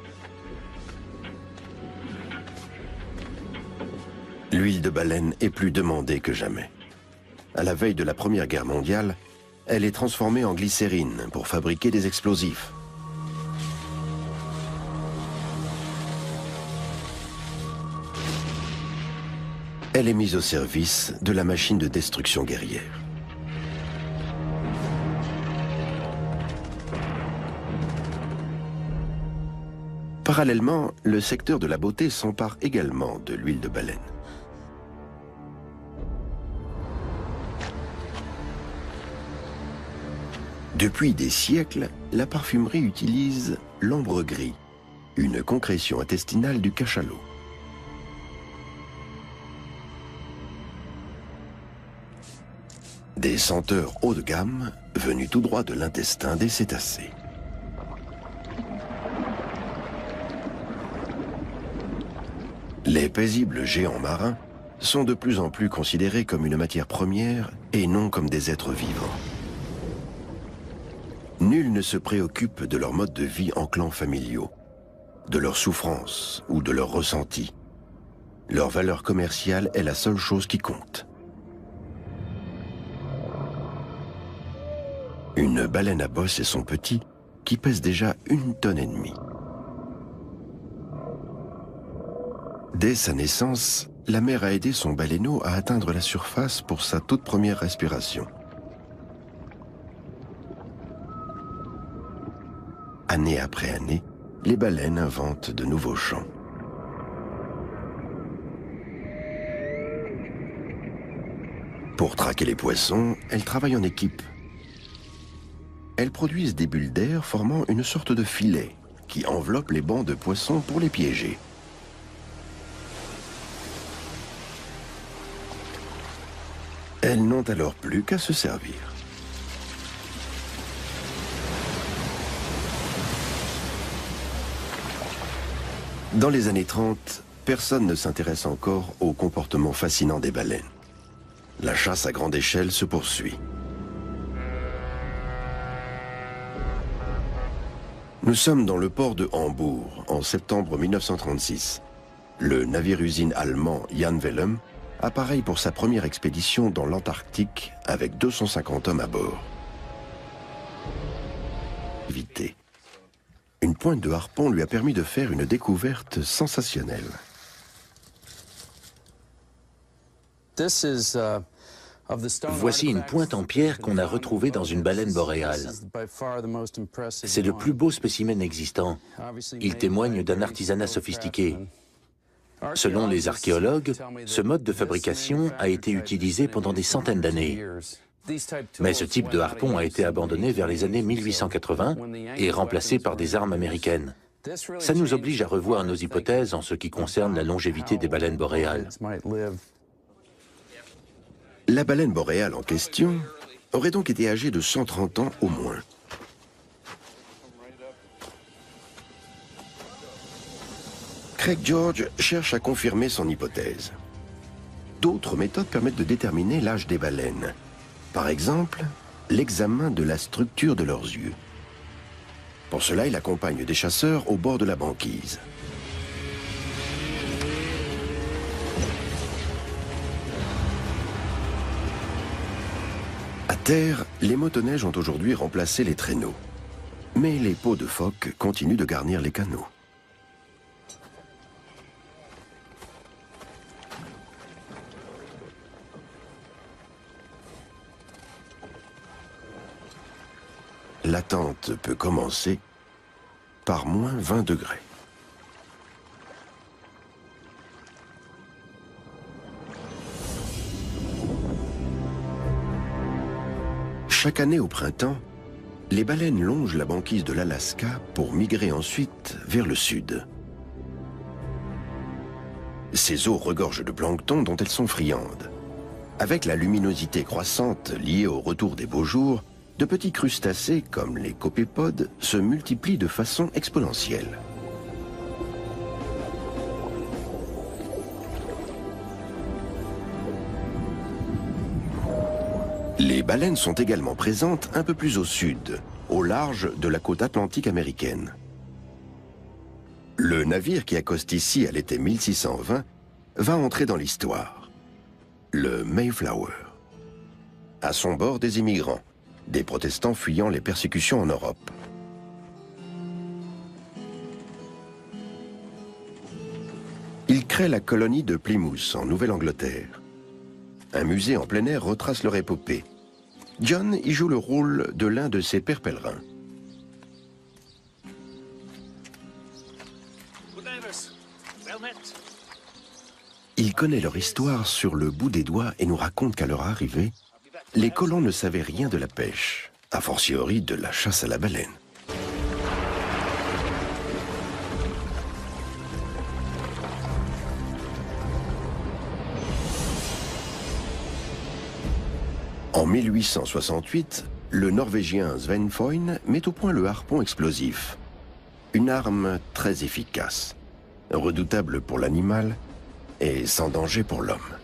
L'huile de baleine est plus demandée que jamais. À la veille de la Première Guerre mondiale, elle est transformée en glycérine pour fabriquer des explosifs. Elle est mise au service de la machine de destruction guerrière. Parallèlement, le secteur de la beauté s'empare également de l'huile de baleine. Depuis des siècles, la parfumerie utilise l'ambre gris, une concrétion intestinale du cachalot. Des senteurs haut de gamme venues tout droit de l'intestin des cétacés. Les paisibles géants marins sont de plus en plus considérés comme une matière première et non comme des êtres vivants. Nul ne se préoccupe de leur mode de vie en clans familiaux, de leurs souffrances ou de leurs ressentis. Leur valeur commerciale est la seule chose qui compte. Une baleine à bosse et son petit, qui pèse déjà 1,5 tonnes. Dès sa naissance, la mère a aidé son baleineau à atteindre la surface pour sa toute première respiration. Année après année, les baleines inventent de nouveaux chants. Pour traquer les poissons, elles travaillent en équipe. Elles produisent des bulles d'air formant une sorte de filet qui enveloppe les bancs de poissons pour les piéger. Elles n'ont alors plus qu'à se servir. Dans les années 30, personne ne s'intéresse encore au comportement fascinant des baleines. La chasse à grande échelle se poursuit. Nous sommes dans le port de Hambourg, en septembre 1936. Le navire-usine allemand Jan Wellem appareille pour sa première expédition dans l'Antarctique avec 250 hommes à bord. Une pointe de harpon lui a permis de faire une découverte sensationnelle. Voici une pointe en pierre qu'on a retrouvée dans une baleine boréale. C'est le plus beau spécimen existant. Il témoigne d'un artisanat sophistiqué. Selon les archéologues, ce mode de fabrication a été utilisé pendant des centaines d'années. Mais ce type de harpon a été abandonné vers les années 1880 et remplacé par des armes américaines. Ça nous oblige à revoir nos hypothèses en ce qui concerne la longévité des baleines boréales. La baleine boréale en question aurait donc été âgée de 130 ans au moins. Craig George cherche à confirmer son hypothèse. D'autres méthodes permettent de déterminer l'âge des baleines, Par exemple, l'examen de la structure de leurs yeux. Pour cela, il accompagne des chasseurs au bord de la banquise. À terre, les motoneiges ont aujourd'hui remplacé les traîneaux. Mais les peaux de phoque continuent de garnir les canaux. L'attente peut commencer par moins 20 degrés. Chaque année au printemps, les baleines longent la banquise de l'Alaska pour migrer ensuite vers le sud. Ces eaux regorgent de plancton dont elles sont friandes. Avec la luminosité croissante liée au retour des beaux jours, de petits crustacés, comme les copépodes, se multiplient de façon exponentielle. Les baleines sont également présentes un peu plus au sud, au large de la côte atlantique américaine. Le navire qui accoste ici à l'été 1620 va entrer dans l'histoire, le Mayflower. À son bord, des immigrants, des protestants fuyant les persécutions en Europe. Il crée la colonie de Plymouth, en Nouvelle-Angleterre. Un musée en plein air retrace leur épopée. John y joue le rôle de l'un de ses pères pèlerins. Il connaît leur histoire sur le bout des doigts et nous raconte qu'à leur arrivée, les colons ne savaient rien de la pêche, a fortiori de la chasse à la baleine. En 1868, le Norvégien Sven Foyn met au point le harpon explosif, une arme très efficace, redoutable pour l'animal et sans danger pour l'homme.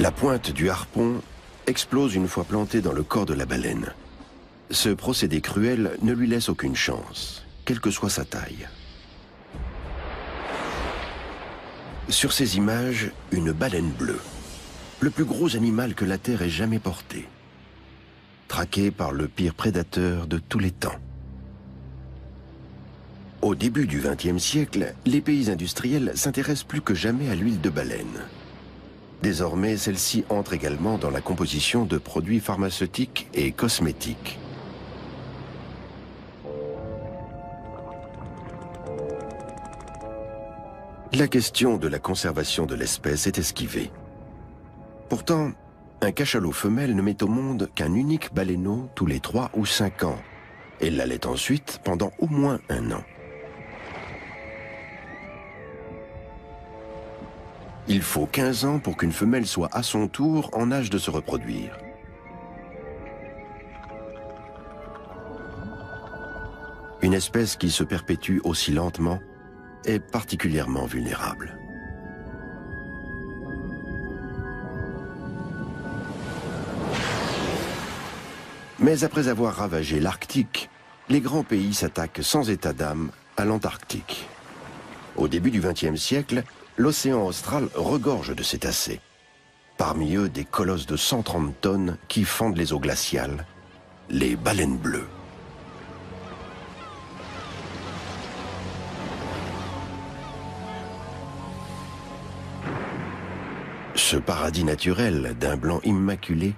La pointe du harpon explose une fois plantée dans le corps de la baleine. Ce procédé cruel ne lui laisse aucune chance, quelle que soit sa taille. Sur ces images, une baleine bleue, le plus gros animal que la Terre ait jamais porté, traqué par le pire prédateur de tous les temps. Au début du XXe siècle, les pays industriels s'intéressent plus que jamais à l'huile de baleine. Désormais, celle-ci entre également dans la composition de produits pharmaceutiques et cosmétiques. La question de la conservation de l'espèce est esquivée. Pourtant, un cachalot femelle ne met au monde qu'un unique baleineau tous les 3 ou 5 ans, et l'allait ensuite pendant au moins 1 an. Il faut 15 ans pour qu'une femelle soit à son tour en âge de se reproduire. Une espèce qui se perpétue aussi lentement est particulièrement vulnérable. Mais après avoir ravagé l'Arctique, les grands pays s'attaquent sans état d'âme à l'Antarctique. Au début du XXe siècle, l'océan austral regorge de cétacés. Parmi eux, des colosses de 130 tonnes qui fendent les eaux glaciales, les baleines bleues. Ce paradis naturel d'un blanc immaculé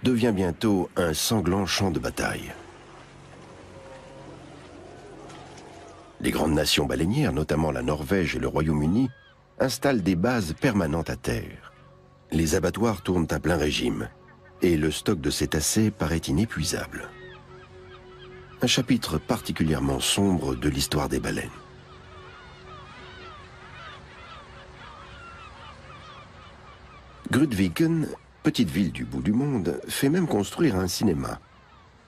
devient bientôt un sanglant champ de bataille. Les grandes nations baleinières, notamment la Norvège et le Royaume-Uni, installent des bases permanentes à terre. Les abattoirs tournent à plein régime et le stock de cétacés paraît inépuisable. Un chapitre particulièrement sombre de l'histoire des baleines. Grudviken, petite ville du bout du monde, fait même construire un cinéma.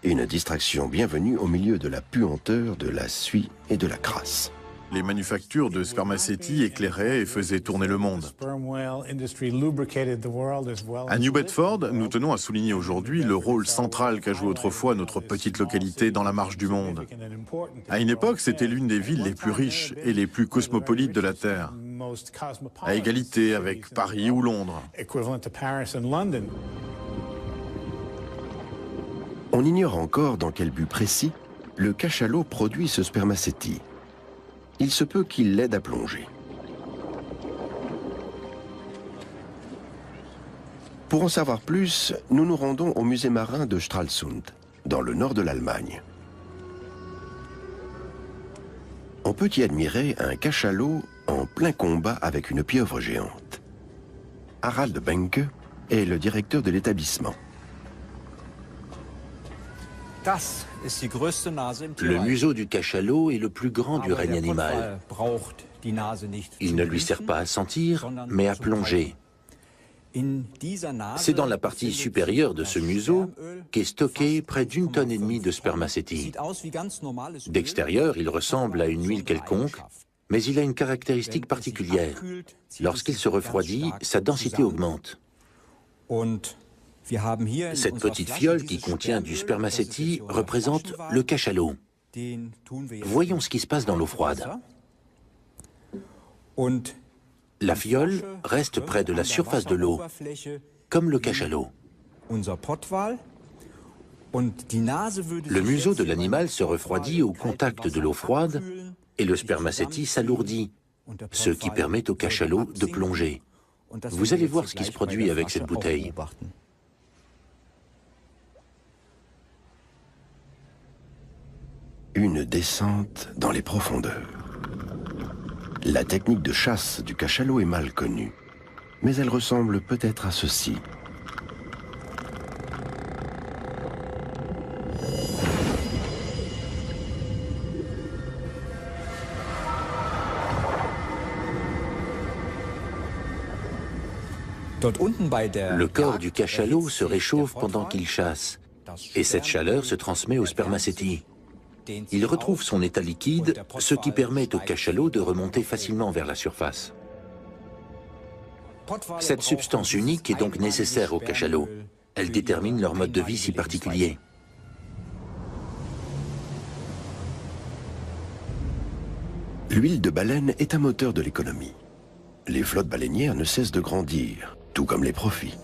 Une distraction bienvenue au milieu de la puanteur, de la suie et de la crasse. Les manufactures de spermacétie éclairaient et faisaient tourner le monde. À New Bedford, nous tenons à souligner aujourd'hui le rôle central qu'a joué autrefois notre petite localité dans la marche du monde. À une époque, c'était l'une des villes les plus riches et les plus cosmopolites de la Terre, à égalité avec Paris ou Londres. On ignore encore dans quel but précis le cachalot produit ce spermacétie. Il se peut qu'il l'aide à plonger. Pour en savoir plus, nous nous rendons au musée marin de Stralsund, dans le nord de l'Allemagne. On peut y admirer un cachalot en plein combat avec une pieuvre géante. Harald Benke est le directeur de l'établissement. Le museau du cachalot est le plus grand du règne animal. Il ne lui sert pas à sentir, mais à plonger. C'est dans la partie supérieure de ce museau qu'est stocké près d'1,5 tonne de spermacétie. D'extérieur, il ressemble à une huile quelconque, mais il a une caractéristique particulière. Lorsqu'il se refroidit, sa densité augmente. Cette petite fiole qui contient du spermacétie représente le cachalot. Voyons ce qui se passe dans l'eau froide. La fiole reste près de la surface de l'eau, comme le cachalot. Le museau de l'animal se refroidit au contact de l'eau froide et le spermacétie s'alourdit, ce qui permet au cachalot de plonger. Vous allez voir ce qui se produit avec cette bouteille. Une descente dans les profondeurs. La technique de chasse du cachalot est mal connue, mais elle ressemble peut-être à ceci. Le corps du cachalot se réchauffe pendant qu'il chasse, et cette chaleur se transmet au spermacétie. Il retrouve son état liquide, ce qui permet au cachalot de remonter facilement vers la surface. Cette substance unique est donc nécessaire aux cachalots. Elle détermine leur mode de vie si particulier. L'huile de baleine est un moteur de l'économie. Les flottes baleinières ne cessent de grandir, tout comme les profits.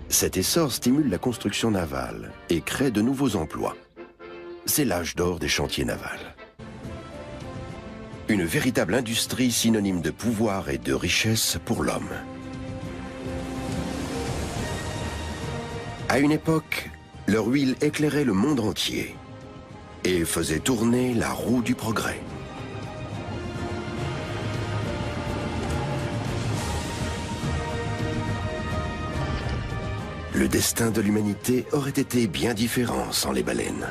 Cet essor stimule la construction navale et crée de nouveaux emplois. C'est l'âge d'or des chantiers navals. Une véritable industrie synonyme de pouvoir et de richesse pour l'homme. À une époque, leur huile éclairait le monde entier et faisait tourner la roue du progrès. Le destin de l'humanité aurait été bien différent sans les baleines.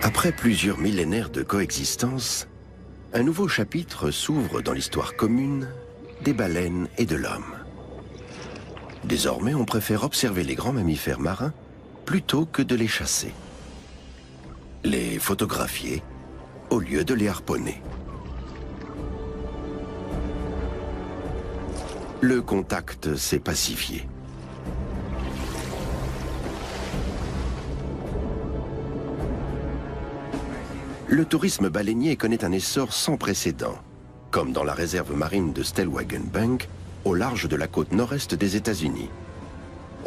Après plusieurs millénaires de coexistence, un nouveau chapitre s'ouvre dans l'histoire commune des baleines et de l'homme. Désormais, on préfère observer les grands mammifères marins plutôt que de les chasser. Les photographier au lieu de les harponner. Le contact s'est pacifié. Le tourisme baleinier connaît un essor sans précédent, comme dans la réserve marine de Stellwagen Bank, au large de la côte nord-est des États-Unis.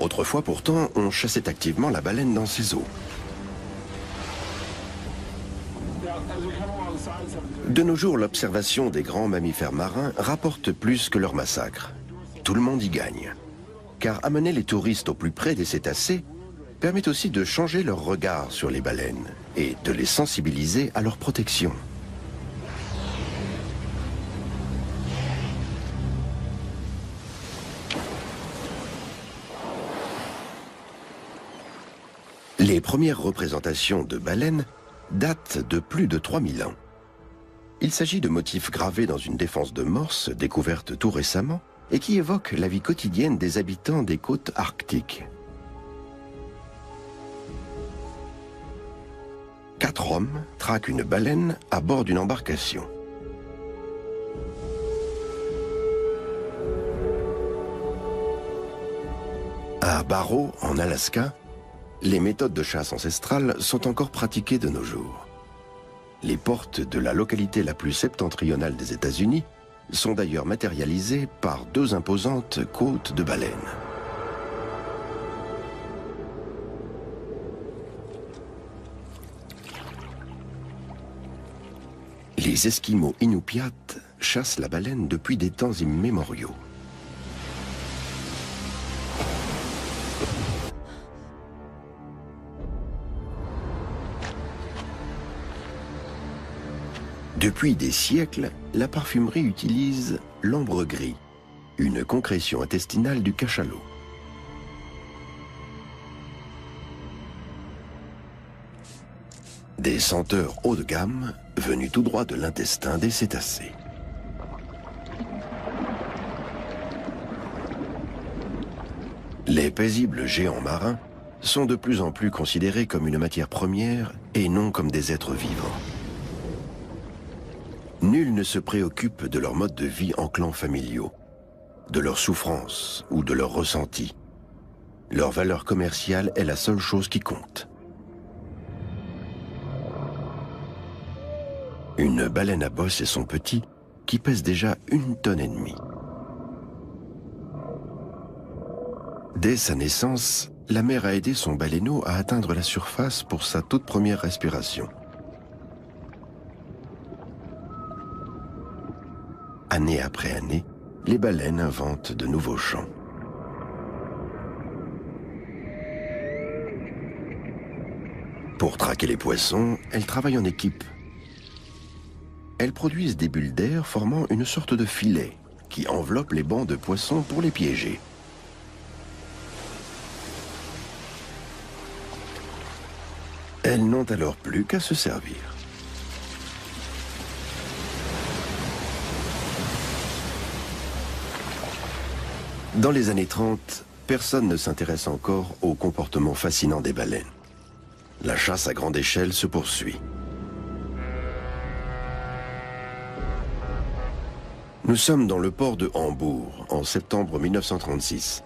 Autrefois pourtant, on chassait activement la baleine dans ses eaux. De nos jours, l'observation des grands mammifères marins rapporte plus que leur massacre. Tout le monde y gagne. Car amener les touristes au plus près des cétacés permet aussi de changer leur regard sur les baleines et de les sensibiliser à leur protection. Les premières représentations de baleines datent de plus de 3000 ans. Il s'agit de motifs gravés dans une défense de morse découverte tout récemment et qui évoquent la vie quotidienne des habitants des côtes arctiques. 4 hommes traquent une baleine à bord d'une embarcation. À Barrow, en Alaska, les méthodes de chasse ancestrales sont encore pratiquées de nos jours. Les portes de la localité la plus septentrionale des États-Unis sont d'ailleurs matérialisées par 2 imposantes côtes de baleines. Les Esquimaux Inupiat chassent la baleine depuis des temps immémoriaux. Depuis des siècles, la parfumerie utilise l'ambre gris, une concrétion intestinale du cachalot. Des senteurs haut de gamme venues tout droit de l'intestin des cétacés. Les paisibles géants marins sont de plus en plus considérés comme une matière première et non comme des êtres vivants. Nul ne se préoccupe de leur mode de vie en clans familiaux, de leurs souffrances ou de leurs ressentis. Leur valeur commerciale est la seule chose qui compte. Une baleine à bosse et son petit, qui pèse déjà 1,5 tonnes. Dès sa naissance, la mère a aidé son baleineau à atteindre la surface pour sa toute première respiration. Année après année, les baleines inventent de nouveaux chants. Pour traquer les poissons, elles travaillent en équipe. Elles produisent des bulles d'air formant une sorte de filet qui enveloppe les bancs de poissons pour les piéger. Elles n'ont alors plus qu'à se servir. Dans les années 30, personne ne s'intéresse encore au comportement fascinant des baleines. La chasse à grande échelle se poursuit. Nous sommes dans le port de Hambourg, en septembre 1936.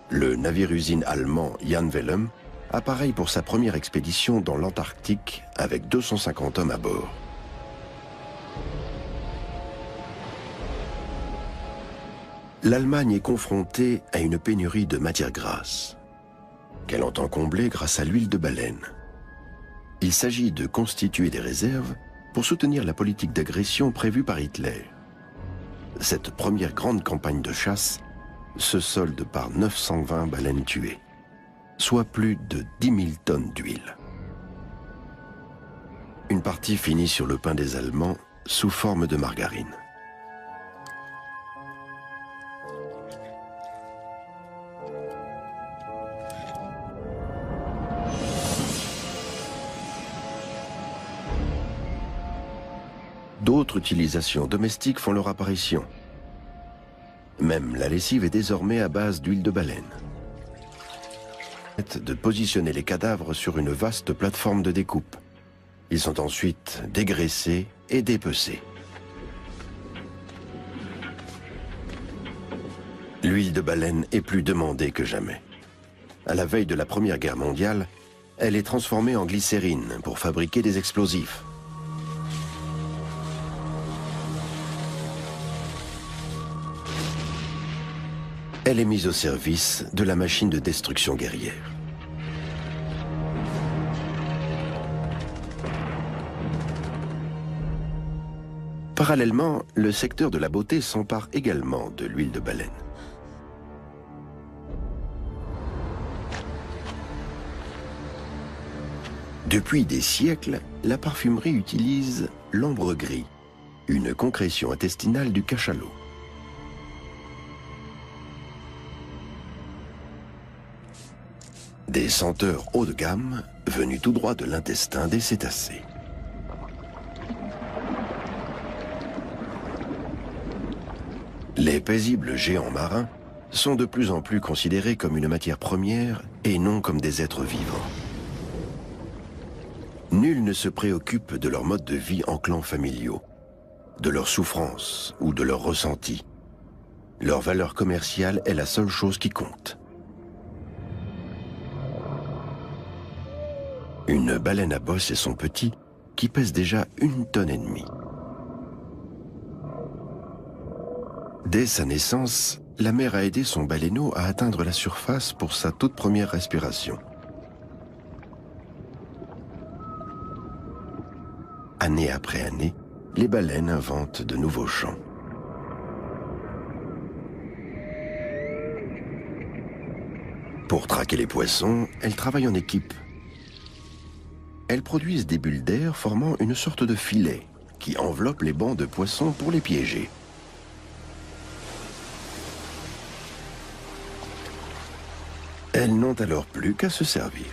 Le navire-usine allemand Jan Wellem appareille pour sa première expédition dans l'Antarctique avec 250 hommes à bord. L'Allemagne est confrontée à une pénurie de matières grasses, qu'elle entend combler grâce à l'huile de baleine. Il s'agit de constituer des réserves pour soutenir la politique d'agression prévue par Hitler. Cette première grande campagne de chasse se solde par 920 baleines tuées, soit plus de 10 000 tonnes d'huile. Une partie finit sur le pain des Allemands sous forme de margarine. D'autres utilisations domestiques font leur apparition. Même la lessive est désormais à base d'huile de baleine. De positionner les cadavres sur une vaste plateforme de découpe. Ils sont ensuite dégraissés et dépecés. L'huile de baleine est plus demandée que jamais. À la veille de la Première Guerre mondiale, elle est transformée en glycérine pour fabriquer des explosifs. Elle est mise au service de la machine de destruction guerrière. Parallèlement, le secteur de la beauté s'empare également de l'huile de baleine. Depuis des siècles, la parfumerie utilise l'ambre gris, une concrétion intestinale du cachalot. Des senteurs haut de gamme venues tout droit de l'intestin des cétacés. Les paisibles géants marins sont de plus en plus considérés comme une matière première et non comme des êtres vivants. Nul ne se préoccupe de leur mode de vie en clans familiaux, de leurs souffrances ou de leurs ressentis. Leur valeur commerciale est la seule chose qui compte. Une baleine à bosse et son petit, qui pèse déjà 1,5 tonnes. Dès sa naissance, la mère a aidé son baleineau à atteindre la surface pour sa toute première respiration. Année après année, les baleines inventent de nouveaux chants. Pour traquer les poissons, elles travaillent en équipe. Elles produisent des bulles d'air formant une sorte de filet qui enveloppe les bancs de poissons pour les piéger. Elles n'ont alors plus qu'à se servir.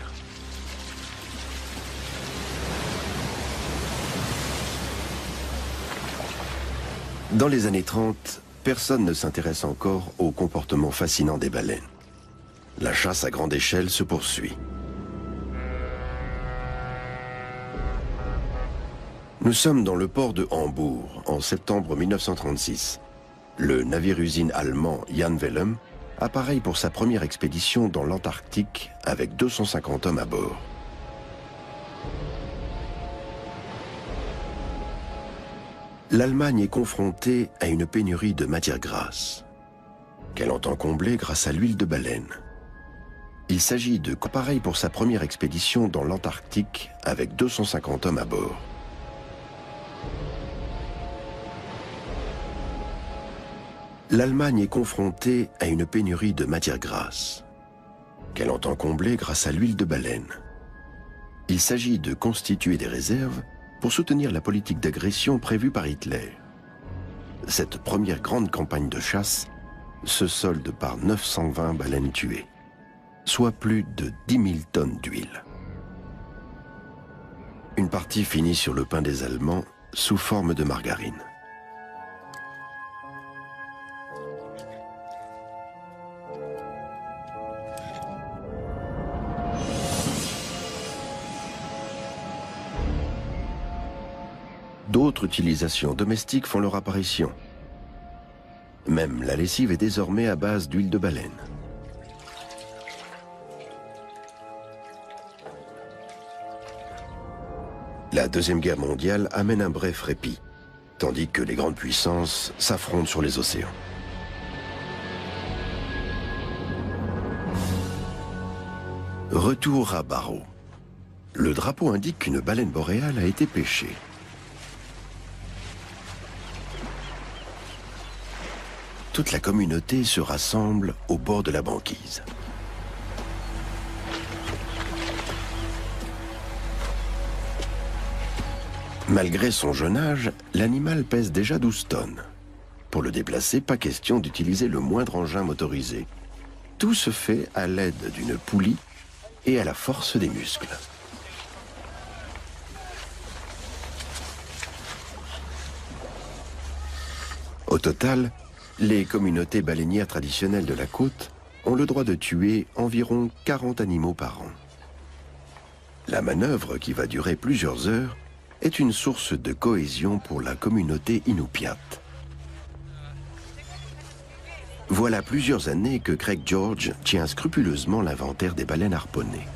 Dans les années 30, personne ne s'intéresse encore au comportement fascinant des baleines. La chasse à grande échelle se poursuit. Nous sommes dans le port de Hambourg, en septembre 1936. Le navire-usine allemand Jan Wellem appareille pour sa première expédition dans l'Antarctique avec 250 hommes à bord. L'Allemagne est confrontée à une pénurie de matières grasses, qu'elle entend combler grâce à l'huile de baleine. Il s'agit de appareille pour sa première expédition dans l'Antarctique avec 250 hommes à bord. L'Allemagne est confrontée à une pénurie de matières grasses, qu'elle entend combler grâce à l'huile de baleine. Il s'agit de constituer des réserves pour soutenir la politique d'agression prévue par Hitler. Cette première grande campagne de chasse se solde par 920 baleines tuées, soit plus de 10 000 tonnes d'huile. Une partie finit sur le pain des Allemands sous forme de margarine. D'autres utilisations domestiques font leur apparition. Même la lessive est désormais à base d'huile de baleine. La Deuxième Guerre mondiale amène un bref répit, tandis que les grandes puissances s'affrontent sur les océans. Retour à Barrow. Le drapeau indique qu'une baleine boréale a été pêchée. Toute la communauté se rassemble au bord de la banquise. Malgré son jeune âge, l'animal pèse déjà 12 tonnes. Pour le déplacer, pas question d'utiliser le moindre engin motorisé. Tout se fait à l'aide d'une poulie et à la force des muscles. Au total, les communautés baleinières traditionnelles de la côte ont le droit de tuer environ 40 animaux par an. La manœuvre, qui va durer plusieurs heures, est une source de cohésion pour la communauté Inupiat. Voilà plusieurs années que Craig George tient scrupuleusement l'inventaire des baleines harponnées.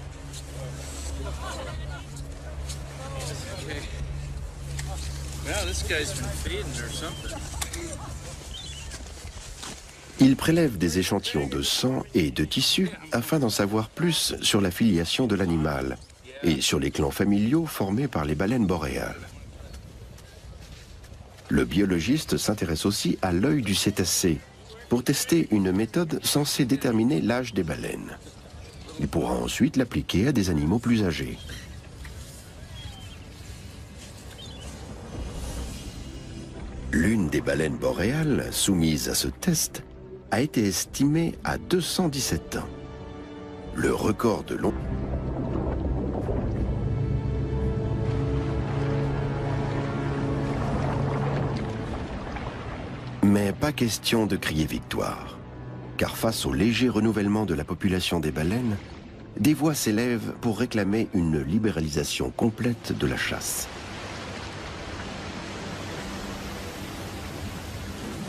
Il prélève des échantillons de sang et de tissu afin d'en savoir plus sur la filiation de l'animal et sur les clans familiaux formés par les baleines boréales. Le biologiste s'intéresse aussi à l'œil du cétacé pour tester une méthode censée déterminer l'âge des baleines. Il pourra ensuite l'appliquer à des animaux plus âgés. L'une des baleines boréales soumises à ce test a été estimée à 217 ans. le record de long. Mais pas question de crier victoire, car face au léger renouvellement de la population des baleines, des voix s'élèvent pour réclamer une libéralisation complète de la chasse.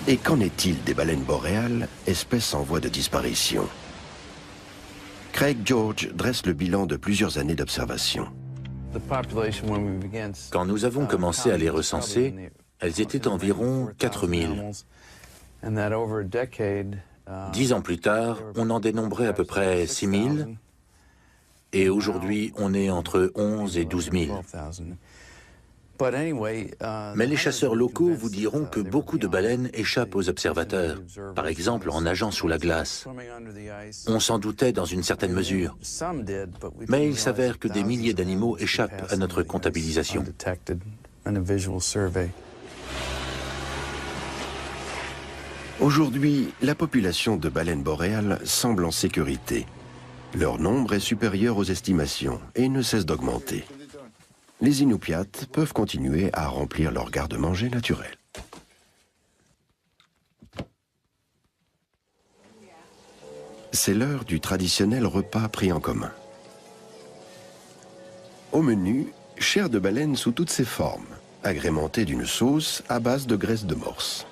Et qu'en est-il des baleines boréales, espèces en voie de disparition? Craig George dresse le bilan de plusieurs années d'observation. Quand nous avons commencé à les recenser, elles étaient environ 4000. 10 ans plus tard, on en dénombrait à peu près 6000. Et aujourd'hui, on est entre 11 et 12 000. Mais les chasseurs locaux vous diront que beaucoup de baleines échappent aux observateurs, par exemple en nageant sous la glace. On s'en doutait dans une certaine mesure, mais il s'avère que des milliers d'animaux échappent à notre comptabilisation. Aujourd'hui, la population de baleines boréales semble en sécurité. Leur nombre est supérieur aux estimations et ne cesse d'augmenter. Les Inupiats peuvent continuer à remplir leur garde-manger naturel. C'est l'heure du traditionnel repas pris en commun. Au menu, chair de baleine sous toutes ses formes, agrémentée d'une sauce à base de graisse de morse.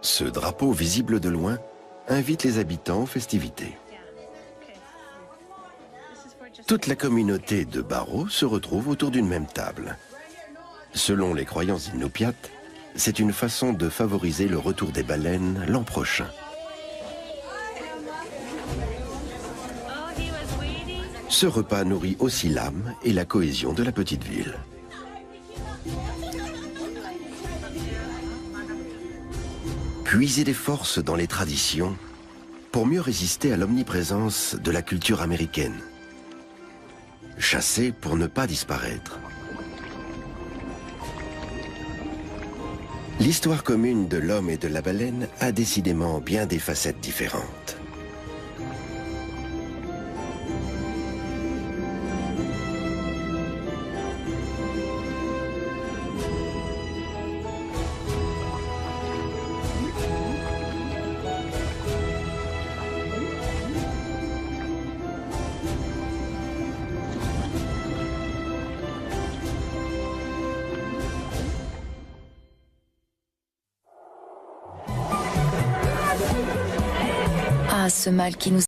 Ce drapeau visible de loin invite les habitants aux festivités. Toute la communauté de Barrow se retrouve autour d'une même table. Selon les croyances inupiates, c'est une façon de favoriser le retour des baleines l'an prochain. Ce repas nourrit aussi l'âme et la cohésion de la petite ville. Puiser des forces dans les traditions pour mieux résister à l'omniprésence de la culture américaine. Chasser pour ne pas disparaître. L'histoire commune de l'homme et de la baleine a décidément bien des facettes différentes. Ah, ce mal qui nous